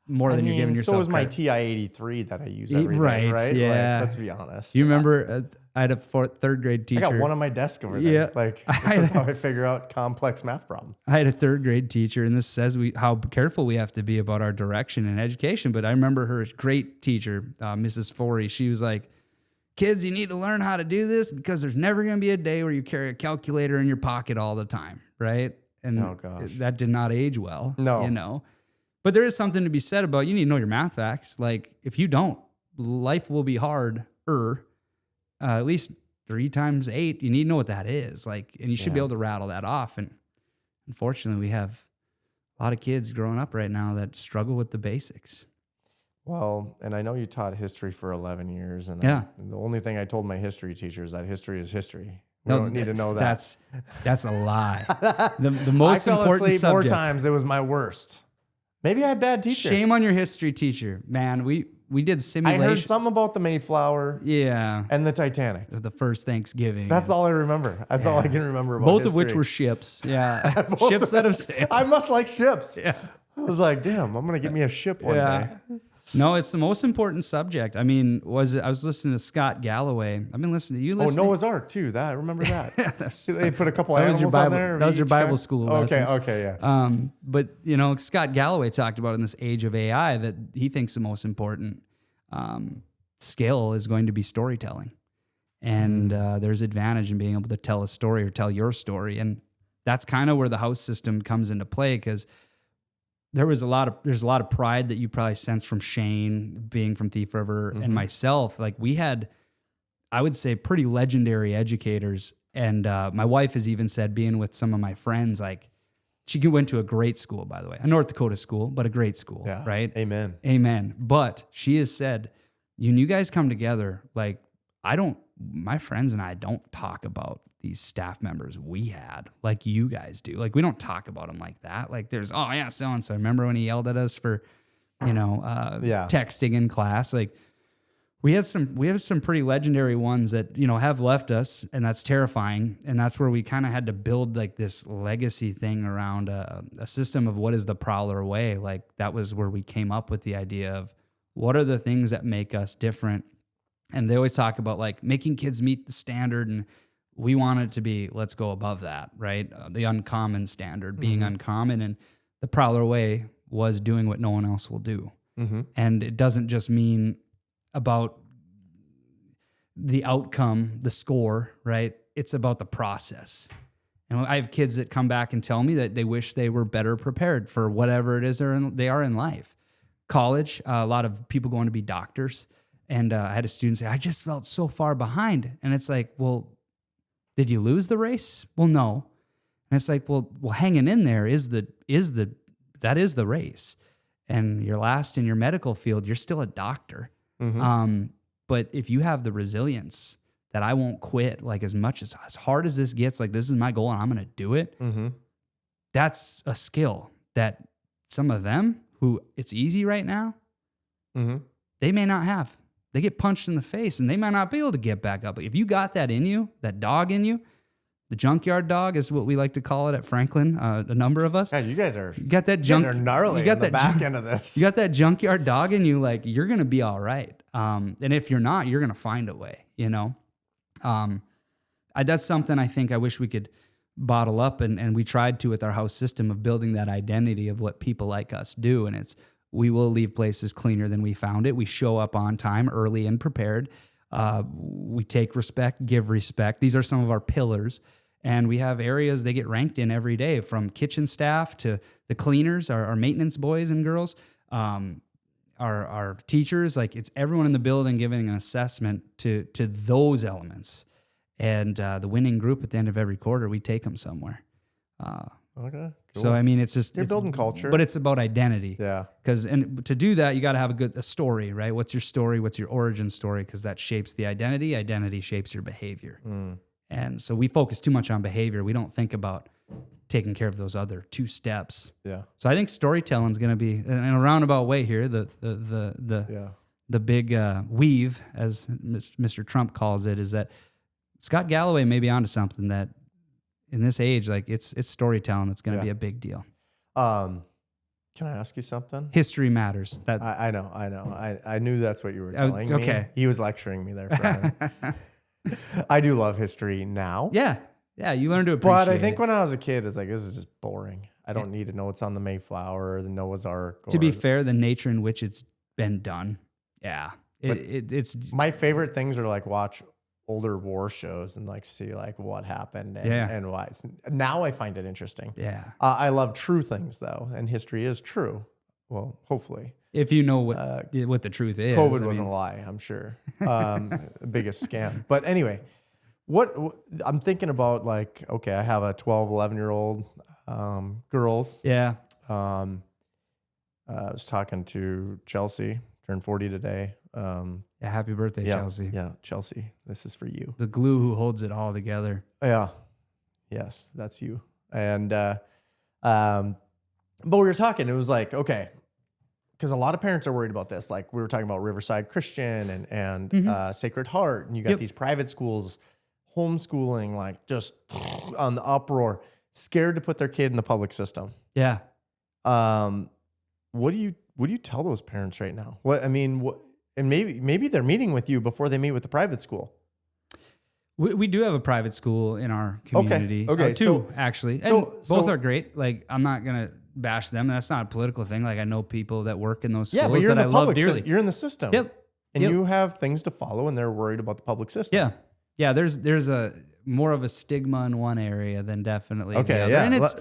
A: more than you're giving yourself.
B: So was my
A: credit.
B: TI 83 that I use every day, right?
A: Yeah.
B: Like, let's be honest.
A: You remember I had a third grade teacher.
B: I got one on my desk over there.
A: Yeah.
B: Like, this is how I figure out complex math problems.
A: I had a third grade teacher, and this says how careful we have to be about our direction in education. But I remember her great teacher, Mrs. Forey. She was like, kids, you need to learn how to do this, because there's never going to be a day where you carry a calculator in your pocket all the time, right? And
B: oh, gosh.
A: That did not age well.
B: No.
A: You know? But there is something to be said about, you need to know your math facts. Like, if you don't, life will be harder. At least 3 times 8, you need to know what that is. Like, and you should be able to rattle that off. And unfortunately, we have a lot of kids growing up right now that struggle with the basics.
B: Well, and I know you taught history for 11 years. And
A: Yeah.
B: the only thing I told my history teacher is that history is history. We don't need to know that.
A: That's a lie. The most
B: I fell
A: important
B: asleep
A: subject.
B: more times. It was my worst. Maybe I had bad teacher.
A: Shame on your history teacher, man. We did
B: I
A: simulation.
B: heard something about the Mayflower
A: Yeah.
B: and the Titanic.
A: The first Thanksgiving.
B: That's all I remember. That's all I can remember about
A: Both
B: history.
A: of which were ships. Yeah. Ships that have sailed.
B: I must like ships.
A: Yeah.
B: I was like, damn, I'm going to get me a ship one day.
A: No, it's the most important subject. I mean, I was listening to Scott Galloway. I've been listening to you.
B: Oh, Noah's Ark too. I remember that. They put a couple
A: That was your
B: animals
A: Bible.
B: on there.
A: That was your Bible school lessons.
B: Okay, yeah.
A: But Scott Galloway talked about in this age of AI that he thinks the most important skill is going to be storytelling, and there's advantage in being able to tell a story or tell your story, and that's kind of where the house system comes into play because. There's a lot of pride that you probably sense from Shane being from Thief River and myself. Like we had, I would say, pretty legendary educators. And my wife has even said, being with some of my friends, like she went to a great school, by the way, a North Dakota school, but a great school, right?
B: Amen.
A: But she has said, you guys come together, like my friends and I don't talk about these staff members we had like you guys do. Like we don't talk about them like that. Like there's, oh yeah, so-and-so. Remember when he yelled at us for, texting in class? Like we have some pretty legendary ones that, have left us, and that's terrifying. And that's where we kind of had to build like this legacy thing around a system of what is the Prowler way. Like that was where we came up with the idea of what are the things that make us different. And they always talk about like making kids meet the standard, and we want it to be, let's go above that, right? The uncommon standard, being uncommon. And the Prowler way was doing what no one else will do. And it doesn't just mean about the outcome, the score, right? It's about the process. And I have kids that come back and tell me that they wish they were better prepared for whatever it is they are in life. College, a lot of people going to be doctors. And I had a student say, I just felt so far behind. And it's like, well, did you lose the race? Well, no. And it's like, well, hanging in there is the race. And you're last in your medical field, you're still a doctor. But if you have the resilience that I won't quit, like as hard as this gets, like this is my goal and I'm going to do it. That's a skill that some of them who it's easy right now, they may not have. They get punched in the face and they might not be able to get back up. But if you got that in you, that dog in you, the junkyard dog is what we like to call it at Franklin, a number of us.
B: Yeah, you guys are gnarly. You got that back end of this.
A: You got that junkyard dog in you, like you're going to be all right. And if you're not, you're going to find a way, That's something I think I wish we could bottle up. And we tried to with our house system of building that identity of what people like us do. And it's, we will leave places cleaner than we found it. We show up on time, early and prepared. We take respect, give respect. These are some of our pillars. And we have areas they get ranked in every day, from kitchen staff to the cleaners, our maintenance boys and girls, our teachers. Like it's everyone in the building giving an assessment to those elements. And the winning group at the end of every quarter, we take them somewhere.
B: Okay. Cool.
A: So, I mean, it's just...
B: You're building culture.
A: But it's about identity.
B: Yeah.
A: And to do that, you got to have a story, right? What's your story? What's your origin story? Because that shapes the identity. Identity shapes your behavior. And so we focus too much on behavior. We don't think about taking care of those other two steps.
B: Yeah.
A: So I think storytelling is going to be, in a roundabout way here, the big weave, as Mr. Trump calls it, is that Scott Galloway may be onto something that in this age, like it's storytelling that's going to be a big deal.
B: Can I ask you something?
A: History matters. That
B: I know. I knew that's what you were telling me.
A: Okay.
B: He was lecturing me there for a minute. I do love history now.
A: Yeah. You learn to appreciate it.
B: But I think when I was a kid, it's like, this is just boring. I don't need to know what's on the Mayflower or the Noah's Ark.
A: To be fair, the nature in which it's been done. Yeah. It's
B: my favorite things are like watch older war shows and like see like what happened and why. Now I find it interesting.
A: Yeah.
B: I love true things though, and history is true. Well, hopefully.
A: If you know what the truth is.
B: COVID wasn't a lie, I'm sure. Biggest scam. But anyway, what I'm thinking about, like, okay, I have a 12, 11-year-old girls.
A: Yeah.
B: I was talking to Chelsea, turned 40 today.
A: Happy birthday, Chelsea.
B: Yeah, Chelsea, this is for you.
A: The glue who holds it all together.
B: Yeah. Yes, that's you. And But we were talking, it was like, okay, because a lot of parents are worried about this. Like we were talking about Riverside Christian and Sacred Heart, and you got these private schools, homeschooling, like just on the uproar, scared to put their kid in the public system.
A: Yeah.
B: What do you tell those parents right now? And maybe they're meeting with you before they meet with the private school.
A: We do have a private school in our community.
B: Okay.
A: Two, actually. And both are great. Like, I'm not going to bash them. That's not a political thing. Like, I know people that work in those schools
B: but you're
A: that
B: in the
A: I love dearly.
B: You're in the system.
A: Yep.
B: And you have things to follow, and they're worried about the public system.
A: Yeah. Yeah, there's a more of a stigma in one area than definitely the other.
B: Yeah.
A: And it is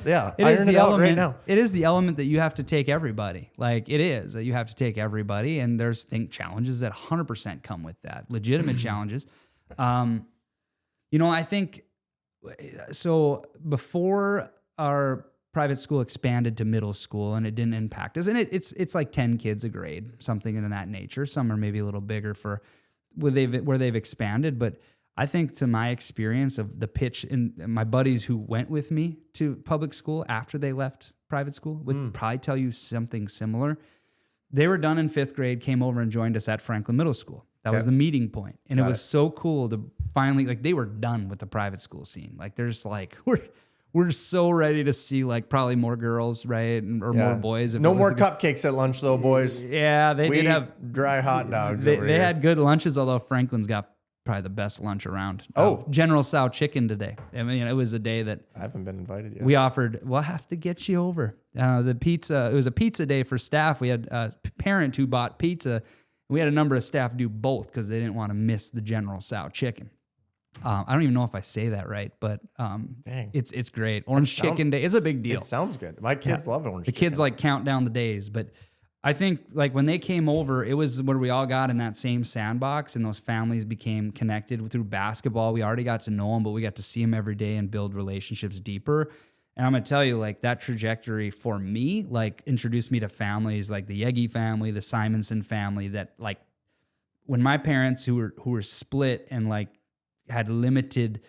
A: the element
B: right now.
A: It is the element that you have to take everybody. Like, it is that you have to take everybody, and there's challenges that 100% come with that. Legitimate challenges. I think so before our private school expanded to middle school and it didn't impact us. And it's like 10 kids a grade, something in that nature. Some are maybe a little bigger for where they've expanded. But I think, to my experience of the pitch, and my buddies who went with me to public school after they left private school would probably tell you something similar. They were done in 5th grade, came over and joined us at Franklin Middle School. That was the meeting point. And it was so cool to finally, like, they were done with the private school scene. Like, they're just like, we're so ready to see, like, probably more girls, right? Or more boys.
B: No more cupcakes at lunch, though, boys.
A: Yeah, they did have
B: dry hot dogs.
A: They had good lunches, although Franklin's got probably the best lunch around. General Tso chicken today. I mean, it was a day that
B: I haven't been invited yet.
A: We offered, we'll have to get you over. The pizza, it was a pizza day for staff. We had a parent who bought pizza. We had a number of staff do both because they didn't want to miss the General Tso chicken. I don't even know if I say that right, but it's great. Orange chicken day is a big deal.
B: It sounds good. My kids love orange chicken.
A: The kids like count down the days, but I think, like, when they came over, it was where we all got in that same sandbox, and those families became connected through basketball. We already got to know them, but we got to see them every day and build relationships deeper. And I'm going to tell you, like, that trajectory for me, like, introduced me to families like the Yegi family, the Simonson family, that, like, when my parents who were split and, like, had limited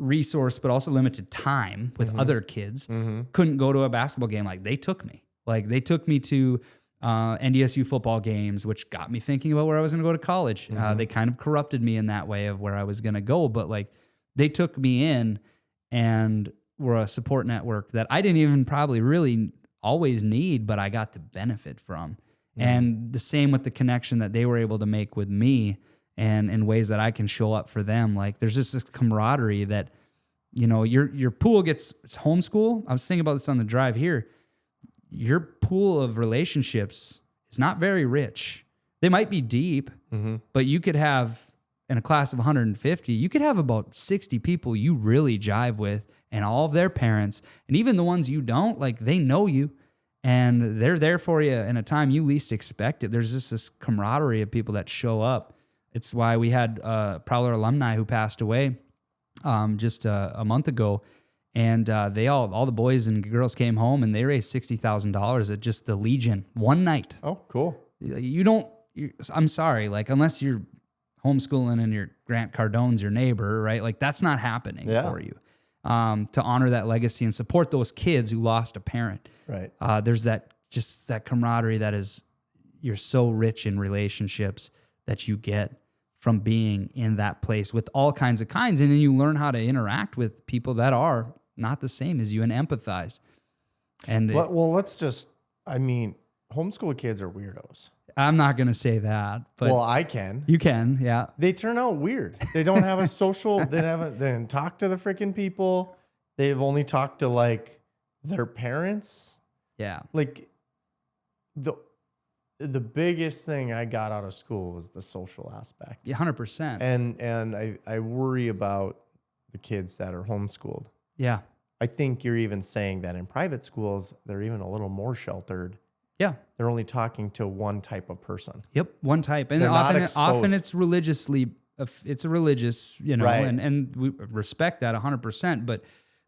A: resource, but also limited time with other kids, couldn't go to a basketball game, like, they took me. Like, they took me to NDSU football games, which got me thinking about where I was going to go to college. They kind of corrupted me in that way of where I was going to go, but, like, they took me in and were a support network that I didn't even probably really always need, but I got to benefit from. And the same with the connection that they were able to make with me, and in ways that I can show up for them. Like, there's just this camaraderie that, your pool gets, it's homeschool. I was thinking about this on the drive here. Your pool of relationships is not very rich. They might be deep, but you could have, in a class of 150, you could have about 60 people you really jive with, and all of their parents, and even the ones you don't, like, they know you, and they're there for you in a time you least expect it. There's just this camaraderie of people that show up. It's why we had Prowler alumni who passed away just a month ago. And they all the boys and girls came home, and they raised $60,000 at just the Legion one night.
B: Oh, cool.
A: I'm sorry, like, unless you're homeschooling and your Grant Cardone's your neighbor, right? Like, that's not happening for you. To honor that legacy and support those kids who lost a parent.
B: Right.
A: There's that camaraderie that is, you're so rich in relationships that you get from being in that place with all kinds. And then you learn how to interact with people that are not the same as you and empathize. And
B: homeschool kids are weirdos.
A: I'm not going to say that, but
B: I can.
A: You can, yeah.
B: They turn out weird. They don't have a social, they didn't talk to the freaking people. They've only talked to, like, their parents.
A: Yeah.
B: Like, the biggest thing I got out of school was the social aspect.
A: Yeah, 100%.
B: And I worry about the kids that are homeschooled.
A: Yeah.
B: I think you're even saying that in private schools, they're even a little more sheltered.
A: Yeah.
B: They're only talking to one type of person.
A: Yep, one type. And often it's religiously, it's a religious,
B: right.
A: and we respect that 100%, but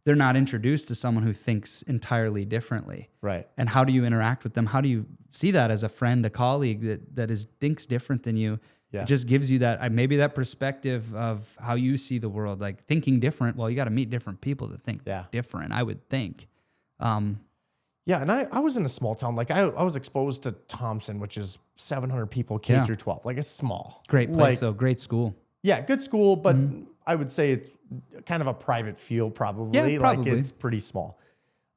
A: they're not introduced to someone who thinks entirely differently.
B: Right.
A: And how do you interact with them? How do you see that as a friend, a colleague that thinks different than you? Yeah. It just gives you that, maybe that perspective of how you see the world, like thinking different. Well, you got to meet different people to think different, I would think.
B: Yeah, and I was in a small town. Like I was exposed to Thompson, which is 700 people, K through 12. Like it's small.
A: Great place, though. Great school.
B: Yeah, good school, but I would say it's kind of a private field probably.
A: Yeah, probably.
B: Like it's pretty small.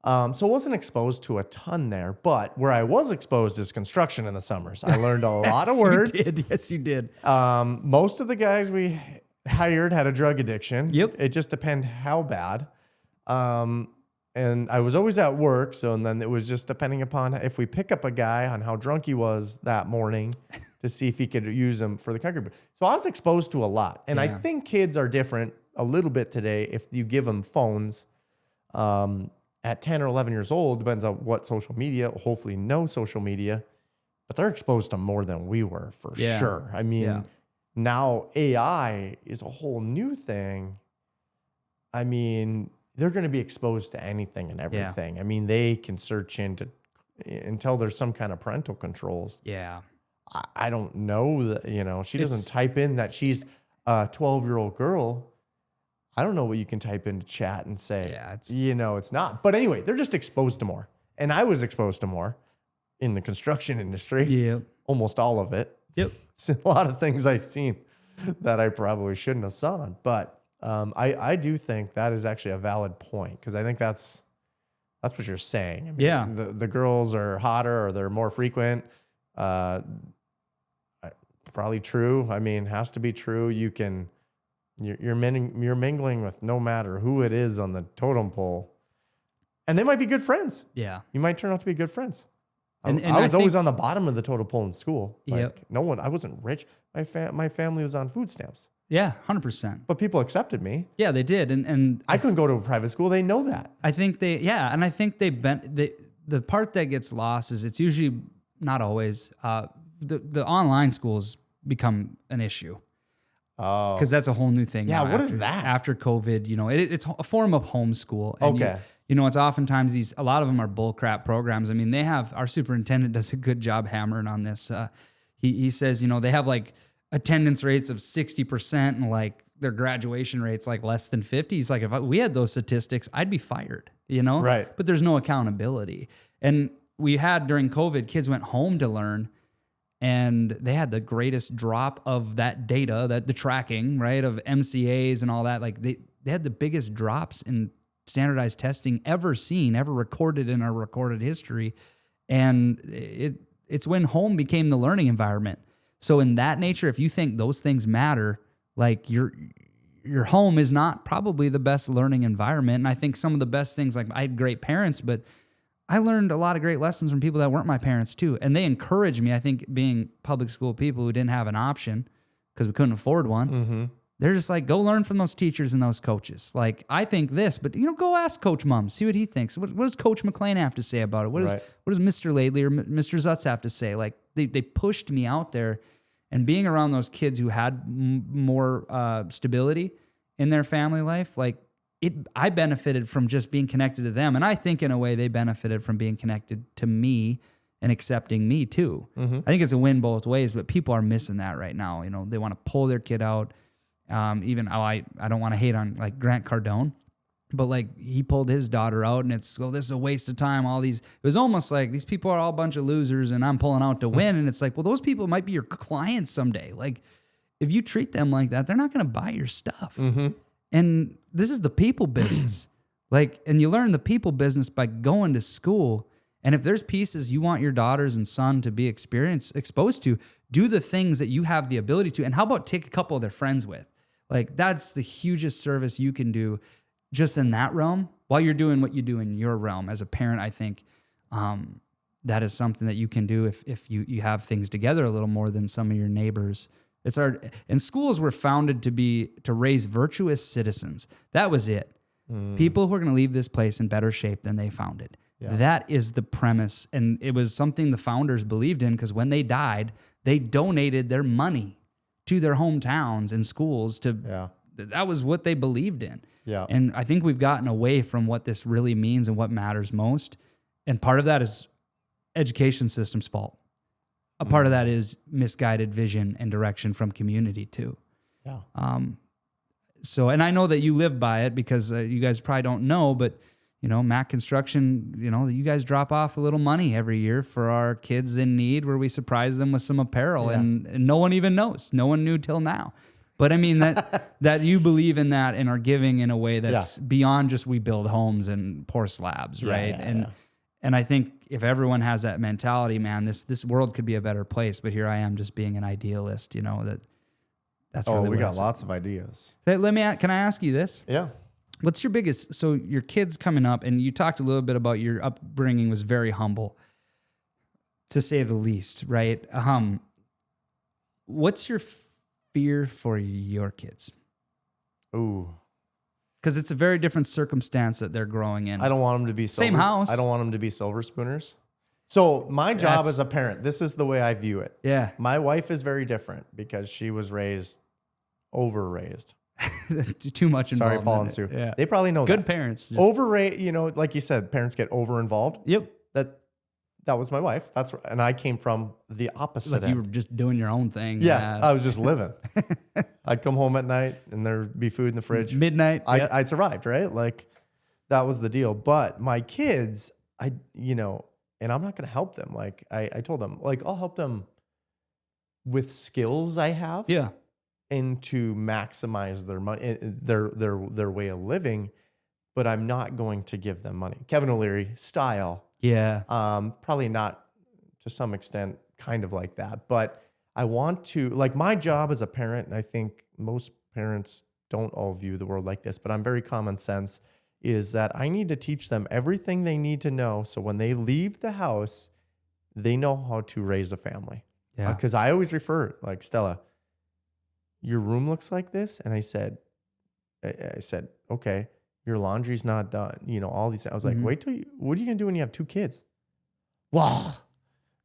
B: So I wasn't exposed to a ton there, but where I was exposed is construction in the summers. I learned a lot of words.
A: Yes, you did.
B: Most of the guys we hired had a drug addiction.
A: Yep.
B: It just depended how bad. And I was always at work. So, and then it was just depending upon if we pick up a guy on how drunk he was that morning to see if he could use him for the concrete. So I was exposed to a lot. And I think kids are different a little bit today. If you give them phones, at 10 or 11 years old, depends on what social media, hopefully no social media, but they're exposed to more than we were for sure. I mean, now AI is a whole new thing. I mean, they're going to be exposed to anything and everything. Yeah. I mean, they can search into until there's some kind of parental controls.
A: Yeah.
B: I don't know that, she doesn't type in that she's a 12-year-old girl. I don't know what you can type into chat and say, it's not. But anyway, they're just exposed to more. And I was exposed to more in the construction industry.
A: Yeah.
B: Almost all of it.
A: Yep.
B: It's a lot of things I've seen that I probably shouldn't have saw. But I do think that is actually a valid point because I think that's what you're saying. I mean, the girls are hotter or they're more frequent. Probably true. I mean, has to be true. You're mingling with no matter who it is on the totem pole, and they might be good friends. Yeah, you might turn out to be good friends. And I was always on the bottom of the totem pole in school. Like no one, I wasn't rich. My family was on food stamps.
A: Yeah, 100%.
B: But people accepted me.
A: Yeah, they did, and
B: I couldn't go to a private school. They know that.
A: I think and I think the part that gets lost is it's usually not always the online schools become an issue. Oh, because that's a whole new thing.
B: Yeah,
A: now
B: what is that?
A: After COVID, it's a form of homeschool. And
B: okay.
A: It's oftentimes a lot of them are bullcrap programs. I mean, our superintendent does a good job hammering on this. He says, they have like attendance rates of 60% and like their graduation rates like less than 50. He's like, if we had those statistics, I'd be fired, Right. But there's no accountability. And we had during COVID, kids went home to learn. And they had the greatest drop of that data, the tracking, right, of MCAs and all that. Like they had the biggest drops in standardized testing ever recorded in our recorded history. And it's when home became the learning environment. So in that nature, if you think those things matter, like your home is not probably the best learning environment. And I think some of the best things, like I had great parents, but I learned a lot of great lessons from people that weren't my parents too. And they encouraged me, I think being public school people who didn't have an option because we couldn't afford one, they're just like, go learn from those teachers and those coaches. Like, I think this, but go ask Coach Mum, see what he thinks. What does Coach McLean have to say about it? What does Mr. Lately or Mr. Zutz have to say? Like they pushed me out there, and being around those kids who had more stability in their family life, like, I benefited from just being connected to them. And I think in a way they benefited from being connected to me and accepting me too. I think it's a win both ways, but people are missing that right now. They want to pull their kid out. I don't want to hate on like Grant Cardone, but like he pulled his daughter out and this is a waste of time. It was almost like these people are all a bunch of losers and I'm pulling out to win. And it's like, well, those people might be your clients someday. Like if you treat them like that, they're not going to buy your stuff. And this is the people business. And you learn the people business by going to school. And if there's pieces you want your daughters and son to be exposed to, do the things that you have the ability to. And how about take a couple of their friends with? Like that's the hugest service you can do just in that realm while you're doing what you do in your realm. As a parent, I think that is something that you can do if you have things together a little more than some of your neighbors. And schools were founded to raise virtuous citizens. That was it. People who are going to leave this place in better shape than they found it. Yeah. That is the premise. And it was something the founders believed in because when they died, they donated their money to their hometowns and schools that was what they believed in. Yeah. And I think we've gotten away from what this really means and what matters most. And part of that is education system's fault. A part of that is misguided vision and direction from community too. Yeah. So, and I know that you live by it because you guys probably don't know, but Mac Construction, you guys drop off a little money every year for our kids in need where we surprise them with some apparel and no one even knows. No one knew till now. But I mean that you believe in that and are giving in a way that's beyond just we build homes and pour slabs, right? And I think if everyone has that mentality, man, this world could be a better place. But here I am just being an idealist, that's really
B: we got lots of ideas.
A: Can I ask you this?
B: Yeah.
A: What's your biggest, so your kids coming up, and you talked a little bit about your upbringing was very humble, to say the least, right? What's your fear for your kids?
B: Ooh.
A: Because it's a very different circumstance that they're growing in.
B: I don't want them to be
A: same house.
B: I don't want them to be silver spooners. So my job as a parent, this is the way I view it.
A: Yeah.
B: My wife is very different because she was over-raised.
A: Too much involved.
B: Sorry, Paul and Sue. Yeah. They probably know
A: Good
B: that.
A: parents.
B: Like you said, parents get over-involved.
A: Yep.
B: That was my wife. And I came from the opposite end.
A: You were just doing your own thing.
B: Yeah, I was just living. I'd come home at night and there'd be food in the fridge.
A: Midnight.
B: I survived, right? Like that was the deal. But my kids, and I'm not going to help them. Like I told them, like I'll help them with skills I have.
A: Yeah.
B: And to maximize their money, their way of living, but I'm not going to give them money. Kevin O'Leary style.
A: Yeah.
B: Probably not to some extent kind of like that, but I want to, like my job as a parent, and I think most parents don't all view the world like this, but I'm very common sense, is that I need to teach them everything they need to know. So when they leave the house, they know how to raise a family.
A: Yeah.
B: Because I always refer, like, Stella, your room looks like this. And I said, okay, your laundry's not done. All these, I was like, what are you going to do when you have 2 kids? Well,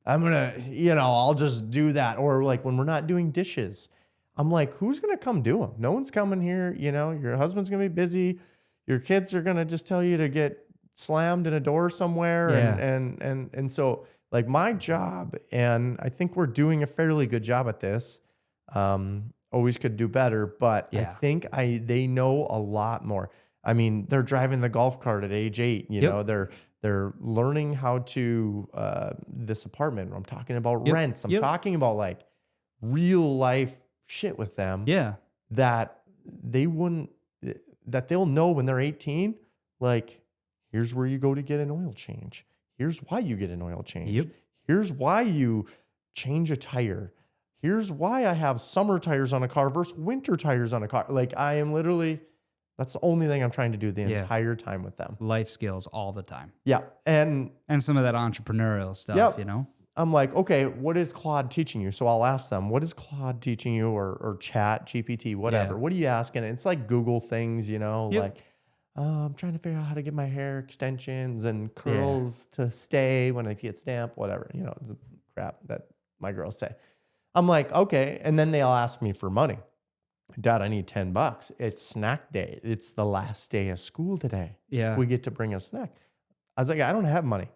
B: I'm going to, I'll just do that. Or like when we're not doing dishes, I'm like, who's going to come do them? No one's coming here. Your husband's going to be busy. Your kids are going to just tell you to get slammed in a door somewhere.
A: Yeah.
B: And so like my job, and I think we're doing a fairly good job at this. Always could do better, but I think they know a lot more. I mean, they're driving the golf cart at age 8. They're learning how to this apartment. I'm talking about rents. I'm talking about like real life shit with them.
A: Yeah,
B: that they'll know when they're 18. Like, here's where you go to get an oil change. Here's why you get an oil change.
A: Yep.
B: Here's why you change a tire. Here's why I have summer tires on a car versus winter tires on a car. Like I am literally, that's the only thing I'm trying to do the entire time with them.
A: Life skills all the time.
B: Yeah. And
A: some of that entrepreneurial stuff,
B: I'm like, okay, what is Claude teaching you? So I'll ask them, what is Claude teaching you, or Chat, GPT, whatever. Yeah. What are you asking? It's like Google things, like, I'm trying to figure out how to get my hair extensions and curls to stay when I get stamped, whatever, it's crap that my girls say. I'm like, okay. And then they'll ask me for money. Dad, I need $10. It's snack day. It's the last day of school today.
A: Yeah.
B: We get to bring a snack. I was like, I don't have money.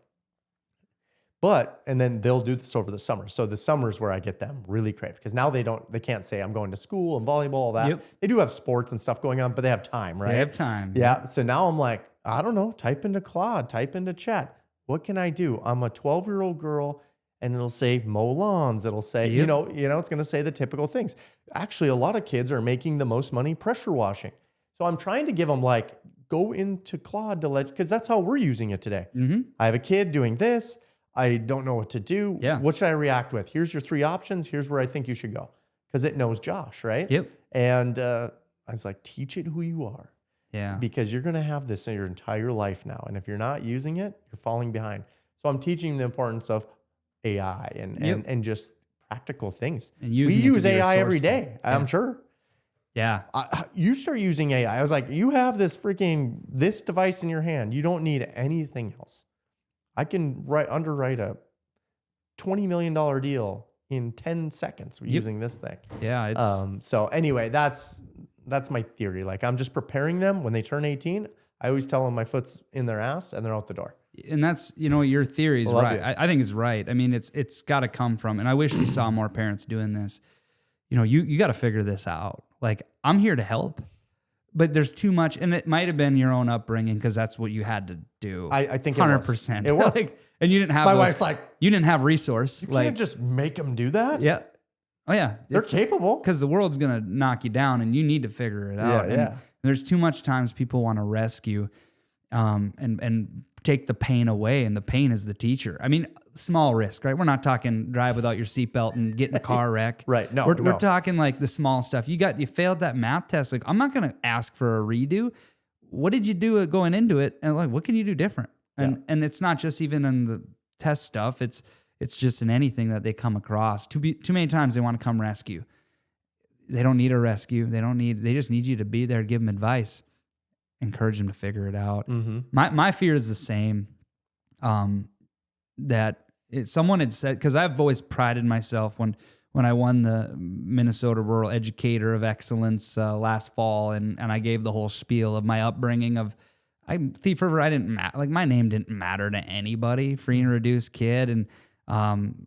B: And then they'll do this over the summer. So the summer is where I get them really crave, because now they can't say I'm going to school and volleyball, all that. Yep. They do have sports and stuff going on, but they have time, right?
A: They have time.
B: Yeah. So now I'm like, I don't know, type into Claude, type into Chat. What can I do? I'm a 12-year-old girl. And it'll say mow lawns. It'll say, it's going to say the typical things. Actually, a lot of kids are making the most money pressure washing. So I'm trying to give them like, go into Claude because that's how we're using it today. Mm-hmm. I have a kid doing this. I don't know what to do.
A: Yeah.
B: What should I react with? Here's your 3 options. Here's where I think you should go. Because it knows Josh, right?
A: Yep.
B: And I was like, teach it who you are.
A: Yeah.
B: Because you're going to have this in your entire life now. And if you're not using it, you're falling behind. So I'm teaching the importance of AI and just practical things. And we use AI every day, I'm sure.
A: Yeah.
B: You start using AI. I was like, you have this device in your hand. You don't need anything else. I can underwrite a $20 million deal in 10 seconds using this thing.
A: Yeah.
B: So anyway, that's my theory. Like I'm just preparing them when they turn 18. I always tell them my foot's in their ass and they're out the door.
A: And that's, your theory is right. I think it's right. I mean, it's got to come from, and I wish we saw more parents doing this. You got to figure this out. Like, I'm here to help, but there's too much, and it might have been your own upbringing because that's what you had to do.
B: I think
A: 100%.
B: It was.
A: And you didn't have
B: my wife's like,
A: you didn't have resource.
B: You can't just make them do that.
A: Yeah. Oh yeah.
B: They're capable.
A: Because the world's gonna knock you down, and you need to figure it out. And there's too much times people want to rescue, and take the pain away, and the pain is the teacher. I mean, small risk, right? We're not talking drive without your seatbelt and get in a car wreck.
B: Right. No,
A: we're talking like the small stuff. You failed that math test. Like, I'm not going to ask for a redo. What did you do going into it? And like, what can you do different? And it's not just even in the test stuff. It's just in anything that they come across. Too many times they want to come rescue. They don't need a rescue. They just need you to be there, give them advice, encourage them to figure it out.
B: Mm-hmm.
A: My fear is the same. Someone had said, because I've always prided myself when I won the Minnesota Rural Educator of Excellence last fall, and I gave the whole spiel of my upbringing of Thief River. I didn't like my name didn't matter to anybody. Free and reduced kid, and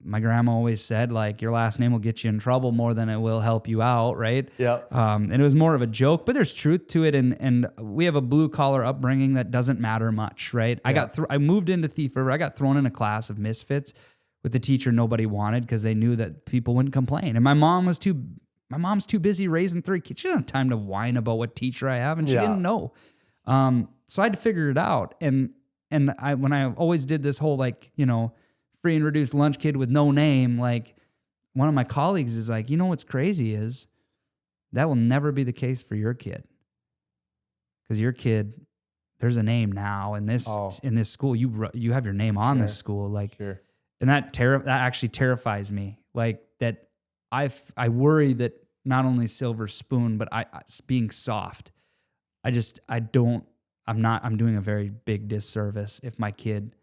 A: my grandma always said, like, your last name will get you in trouble more than it will help you out, right?
B: Yeah.
A: And it was more of a joke, but there's truth to it. And we have a blue collar upbringing that doesn't matter much, right?
B: Yeah.
A: I moved into Thief River. I got thrown in a class of misfits with the teacher nobody wanted because they knew that people wouldn't complain. And my mom's too busy raising 3 kids. She didn't have time to whine about what teacher I have, and she didn't know. So I had to figure it out. And when I always did this whole, like, free and reduced lunch kid with no name, like, one of my colleagues is like, what's crazy is that will never be the case for your kid. Because your kid, there's a name now in this school. You have your name on this school, like, and that actually terrifies me. Like, that I worry that not only silver spoon, but being soft. I'm doing a very big disservice if my kid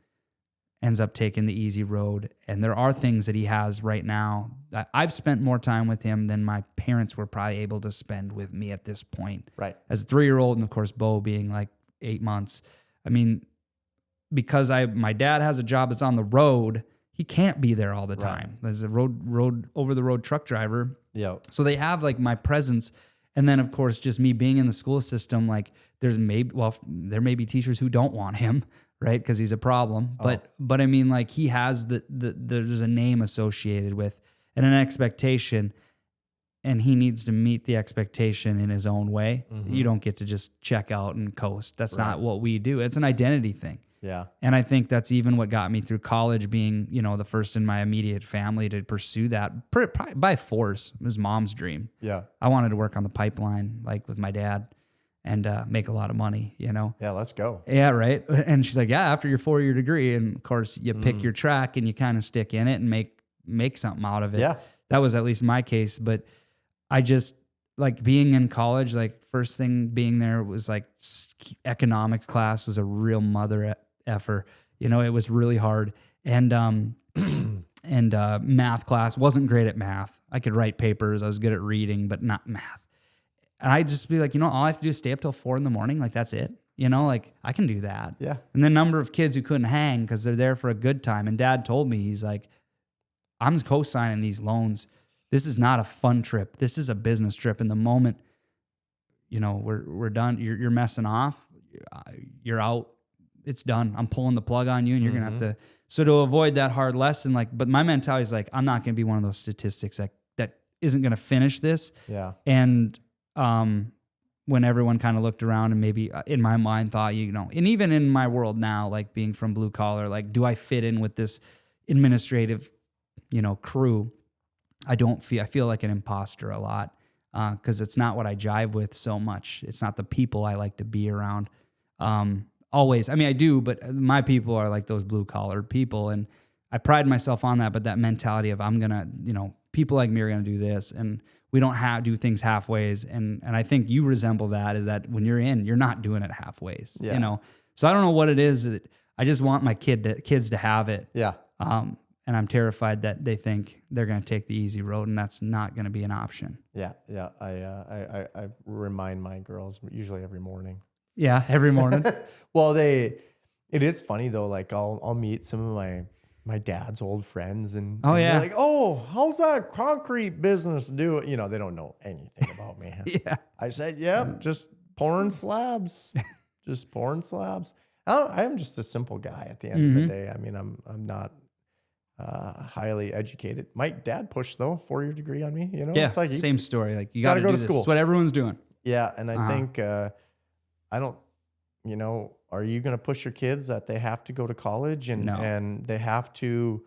A: ends up taking the easy road. And there are things that he has right now that I've spent more time with him than my parents were probably able to spend with me at this point.
B: Right.
A: As a 3-year-old, and of course, Bo being like 8 months. I mean, because my dad has a job that's on the road, he can't be there all the time. There's a over the road truck driver.
B: Yeah.
A: So they have like my presence. And then of course, just me being in the school system, like there may be teachers who don't want him, right? Because he's a problem. But I mean, like, he has there's a name associated with and an expectation, and he needs to meet the expectation in his own way. Mm-hmm. You don't get to just check out and coast. That's not what we do. It's an identity thing.
B: Yeah.
A: And I think that's even what got me through college, being, the first in my immediate family to pursue that by force. It was mom's dream.
B: Yeah.
A: I wanted to work on the pipeline, like with my dad, and make a lot of money,
B: Yeah, let's go.
A: Yeah, right. And she's like, yeah, after your 4-year degree. And of course, you pick your track and you kind of stick in it and make something out of it.
B: Yeah.
A: That was at least my case. But I just, like, being in college, like, first thing being there was like economics class was a real mother effer. It was really hard. And math class, wasn't great at math. I could write papers. I was good at reading, but not math. And I'd just be like, all I have to do is stay up till 4 a.m. Like, that's it. Like, I can do that.
B: Yeah.
A: And the number of kids who couldn't hang because they're there for a good time. And Dad told me, he's like, I'm co-signing these loans. This is not a fun trip. This is a business trip. And the moment, we're done, you're messing off, you're out. It's done. I'm pulling the plug on you, and you're going to have to. So to avoid that hard lesson, but my mentality is like, I'm not going to be one of those statistics that isn't going to finish this.
B: Yeah.
A: And when everyone kind of looked around and maybe in my mind thought, and even in my world now, like being from blue collar, like, do I fit in with this administrative, crew? I feel like an imposter a lot because it's not what I jive with so much. It's not the people I like to be around. Always. I mean, I do, but my people are like those blue collar people. And I pride myself on that, but that mentality of I'm going to, people like me are going to do this, and we don't do things halfways. And I think you resemble that, is that when you're not doing it halfways, So I don't know what it is. I just want my kids to have it.
B: Yeah.
A: And I'm terrified that they think they're going to take the easy road, and that's not going to be an option.
B: Yeah. Yeah. I remind my girls usually every morning.
A: Yeah. Every morning.
B: Well, it is funny though. Like I'll meet some of my dad's old friends, and they're like, oh, how's that concrete business do? They don't know anything about me.
A: Yeah.
B: I said, just pouring slabs, just pouring slabs. I'm just a simple guy at the end of the day. I mean, I'm not highly educated. My dad pushed though, 4-year degree on me. You know,
A: Yeah,
B: it's like
A: same story. Like you got to go to school. It's what everyone's doing.
B: Yeah, and I think I don't. You know, are you going to push your kids that they have to go to college and they have to?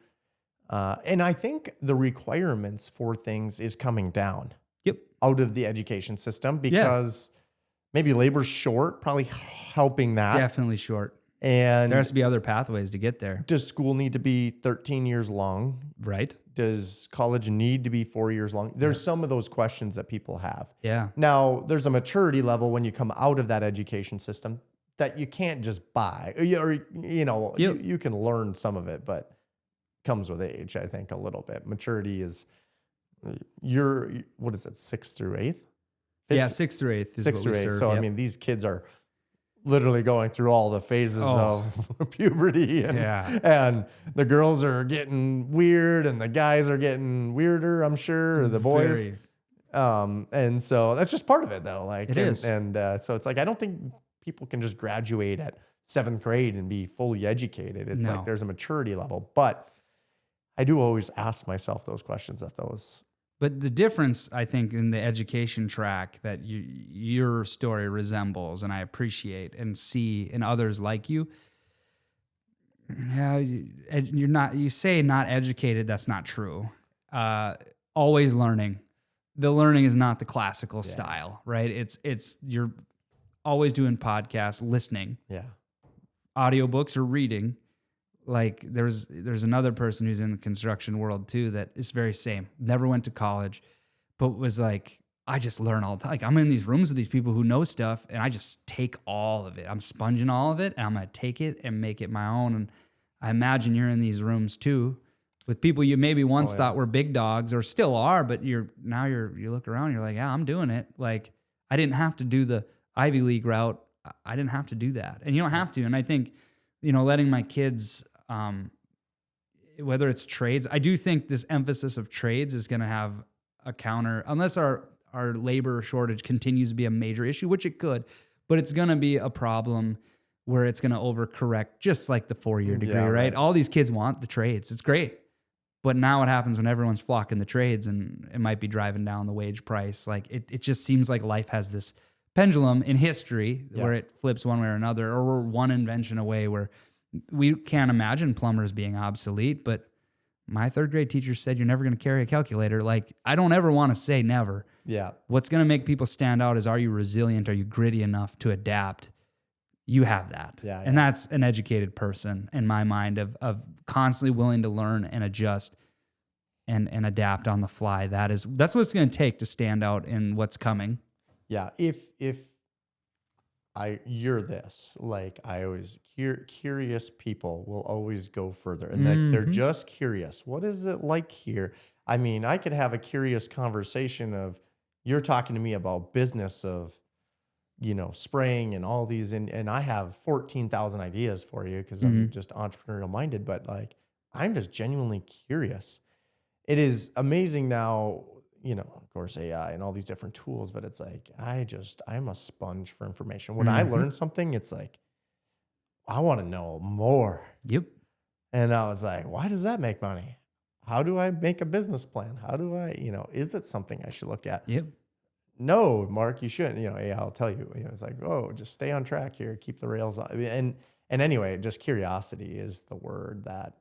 B: And I think the requirements for things is coming down.
A: Yep.
B: Out of the education system because maybe labor's short, probably helping that.
A: Definitely short.
B: And
A: there has to be other pathways to get there.
B: Does school need to be 13 years long?
A: Right.
B: Does college need to be 4 years long? There's some of those questions that people have.
A: Yeah.
B: Now, there's a maturity level when you come out of that education system that you can't just buy. Or, you know, you can learn some of it, but comes with age, I think, a little bit. Maturity is, what is it, 6th through 8th?
A: Yeah, 6th through 8th is
B: 6th
A: what
B: through
A: we
B: 8th.
A: serve.
B: So, I mean, these kids are literally going through all the phases of puberty. And the girls are getting weird and the guys are getting weirder, I'm sure, or the boys. And so that's just part of it, though. Like,
A: it is.
B: And so it's like, I don't think people can just graduate at 7th grade and be fully educated. It's like there's a maturity level. But I do always ask myself those questions at those.
A: But the difference, I think, in the education track that your story resembles, and I appreciate and see in others like you, you're not. You say not educated. That's not true. Always learning. The learning is not the classical style, right? It's you're always doing podcasts, listening, audiobooks, or reading. Like there's another person who's in the construction world too that is very same. Never went to college, but was like, I just learn all the time. Like I'm in these rooms with these people who know stuff and I just take all of it. I'm sponging all of it and I'm going to take it and make it my own. And I imagine you're in these rooms too with people you maybe once thought were big dogs or still are, but you look around, you're like, yeah, I'm doing it. Like I didn't have to do the Ivy League route. I didn't have to do that. And you don't have to. And I think, letting my kids, whether it's trades, I do think this emphasis of trades is going to have a counter, unless our labor shortage continues to be a major issue, which it could, but it's going to be a problem where it's going to overcorrect, just like the 4-year degree, right? All these kids want the trades. It's great. But now what happens when everyone's flocking the trades and it might be driving down the wage price? Like it just seems like life has this pendulum in history where it flips one way or another, or we're one invention away where we can't imagine plumbers being obsolete, but my 3rd grade teacher said you're never going to carry a calculator. Like, I don't ever want to say never.
B: Yeah.
A: What's going to make people stand out is, are you resilient? Are you gritty enough to adapt? You have that. Yeah. And that's an educated person in my mind of constantly willing to learn and adjust and adapt on the fly. That's what it's going to take to stand out in what's coming.
B: Yeah. If you're this, like I always curious people will always go further and they're just curious. What is it like here? I mean, I could have a curious conversation of you're talking to me about business of, spraying and all these, and I have 14,000 ideas for you because I'm just entrepreneurial minded, but like, I'm just genuinely curious. It is amazing now, of course, AI and all these different tools, but it's like, I'm a sponge for information. When I learn something, it's like, I want to know more.
A: Yep.
B: And I was like, why does that make money? How do I make a business plan? How do I, is it something I should look at?
A: Yep.
B: No, Mark, you shouldn't. AI will tell you. It's like, just stay on track here, keep the rails on. And anyway, just curiosity is the word that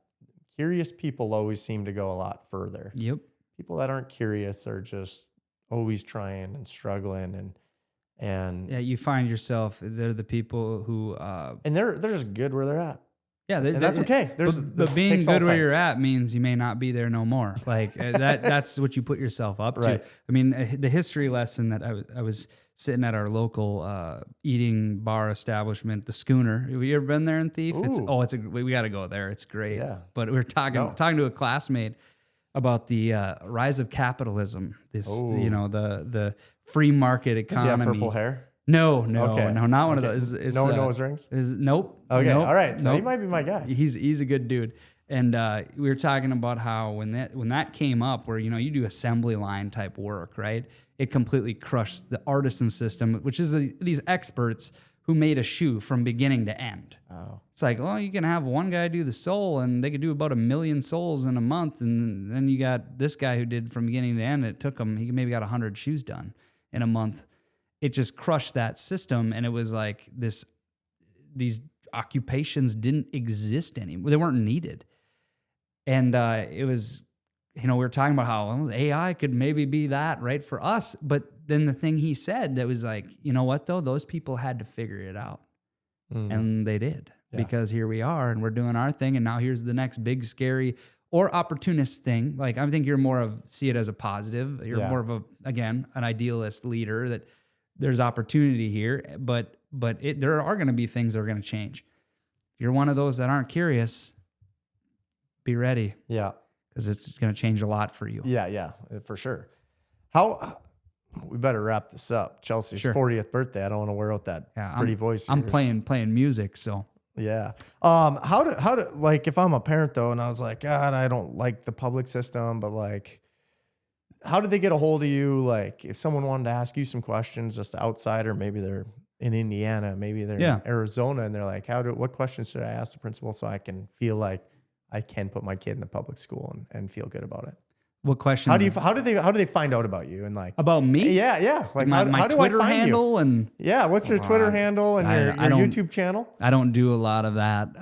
B: curious people always seem to go a lot further.
A: Yep.
B: People that aren't curious are just always trying and struggling and
A: you find yourself, they're the people who
B: and they're just good where they're at.
A: Yeah,
B: and that's okay.
A: But being good where you're at means you may not be there no more. Like that's what you put yourself up to. I mean, the history lesson that I was sitting at our local eating bar establishment, the Schooner. Have you ever been there in Thief? We got to go there. It's great. Yeah. But we were talking to a classmate about the rise of capitalism. This, the free market economy.
B: Does he have purple hair?
A: No, not one of those.
B: No nose rings?
A: Nope.
B: Okay,
A: nope,
B: all right. So
A: nope.
B: he might be my guy.
A: He's a good dude. And we were talking about how when that came up, where you do assembly line type work, right? It completely crushed the artisan system, which is these experts who made a shoe from beginning to end.
B: Oh.
A: It's like, well, you can have one guy do the sole, and they could do about 1 million soles in a month, and then you got this guy who did from beginning to end. It took him; he maybe got 100 shoes done in a month. It just crushed that system, and it was like these occupations didn't exist anymore; they weren't needed. And it was, we were talking about how AI could maybe be that, right, for us. But then the thing he said that was like, you know what, though? Those people had to figure it out. And they did, because here we are and we're doing our thing. And now here's the next big, scary or opportunist thing. Like, I think you're more of, see it as a positive. You're more of an idealist leader that there's opportunity here. But there are going to be things that are going to change. If you're one of those that aren't curious, be ready.
B: Yeah.
A: Because it's going to change a lot for you.
B: Yeah, for sure. We better wrap this up. Chelsea's 40th birthday. I don't want to wear out that pretty voice.
A: I'm playing music, so.
B: Yeah. How do like, if I'm a parent though, and I was like, God, I don't like the public system, but like, how did they get a hold of you? Like, if someone wanted to ask you some questions, just outsider, maybe they're in Indiana, maybe they're in Arizona, and they're like, what questions should I ask the principal so I can feel like I can put my kid in the public school and feel good about it?
A: What questions?
B: How do they find out about you and like
A: about me?
B: Yeah. Like
A: my
B: how do
A: Twitter
B: I find
A: handle
B: you?
A: And
B: what's your Twitter handle and your YouTube channel?
A: I don't do a lot of that.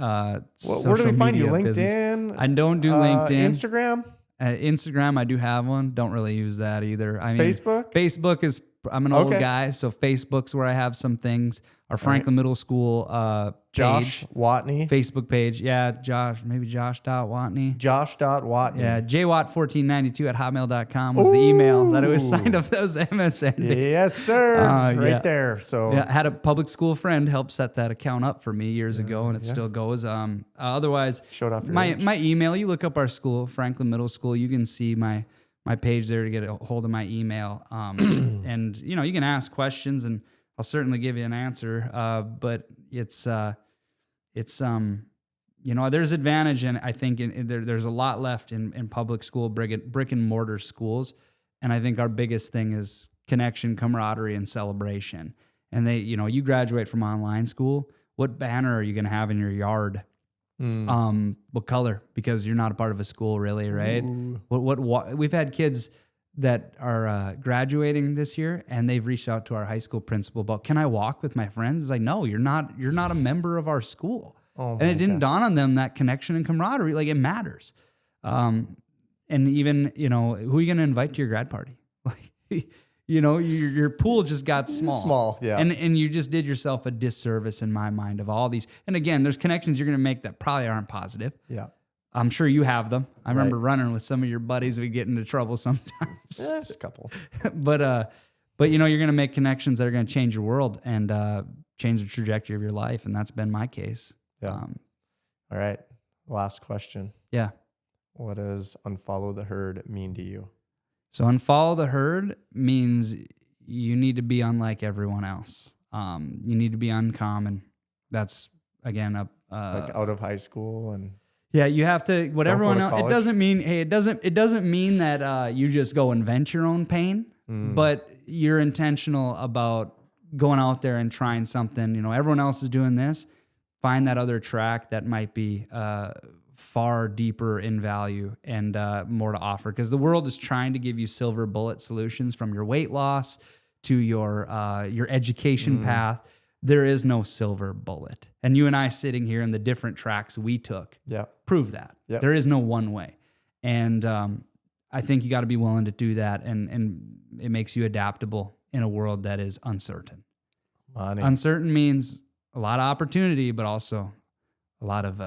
B: Where do we find you? LinkedIn?
A: Business. I don't do LinkedIn.
B: Instagram?
A: Instagram, I do have one. Don't really use that either. I mean,
B: Facebook
A: is. I'm an old guy, so Facebook's where I have some things. Our Franklin Middle School
B: Josh
A: page,
B: Watne.
A: Facebook page. Yeah, maybe Josh.Watne.
B: Josh.Watne.
A: Yeah, jwatt1492@hotmail.com was the email that it was signed up. That was MSN.
B: Yes, sir. There. So
A: I had a public school friend help set that account up for me years ago, and it still goes. Otherwise,
B: showed off your
A: my email. You look up our school, Franklin Middle School. You can see my page there to get a hold of my email. And you can ask questions, and I'll certainly give you an answer. But there's advantage, and I think there's a lot left in public school, brick and mortar schools. And I think our biggest thing is connection, camaraderie, and celebration. And you graduate from online school. What banner are you going to have in your yard? What color? Because you're not a part of a school, really, right? What we've had kids that are graduating this year, and they've reached out to our high school principal about, can I walk with my friends? It's like, no, you're not a member of our school. And it didn't dawn on them that connection and camaraderie, like, it matters. And even, who are you going to invite to your grad party? Like, your pool just got small.
B: Yeah.
A: And you just did yourself a disservice in my mind of all these. And again, there's connections you're going to make that probably aren't positive.
B: Yeah.
A: I'm sure you have them. I remember running with some of your buddies. We get into trouble sometimes.
B: Yeah, just a couple.
A: But you're going to make connections that are going to change your world and change the trajectory of your life. And that's been my case.
B: Yeah. All right. Last question.
A: Yeah.
B: What does Unfollow the Herd mean to you?
A: So Unfollow the Herd means you need to be unlike everyone else. You need to be uncommon. That's, again, like
B: out of high school and...
A: Yeah, you have to, what everyone else, it doesn't mean that you just go invent your own pain, but you're intentional about going out there and trying something. Everyone else is doing this. Find that other track that might be far deeper in value and more to offer, because the world is trying to give you silver bullet solutions, from your weight loss to your education path. There is no silver bullet. And you and I sitting here in the different tracks we took prove that. Yep. There is no one way. And I think you got to be willing to do that. And it makes you adaptable in a world that is uncertain.
B: Money.
A: Uncertain means a lot of opportunity, but also a lot of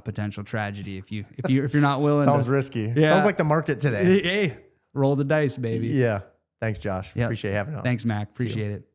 A: potential tragedy if you're not willing.
B: Sounds risky.
A: Yeah.
B: Sounds like the market today.
A: Hey, roll the dice, baby.
B: Yeah. Thanks, Josh. Appreciate having you on.
A: Thanks, Mac. Appreciate it.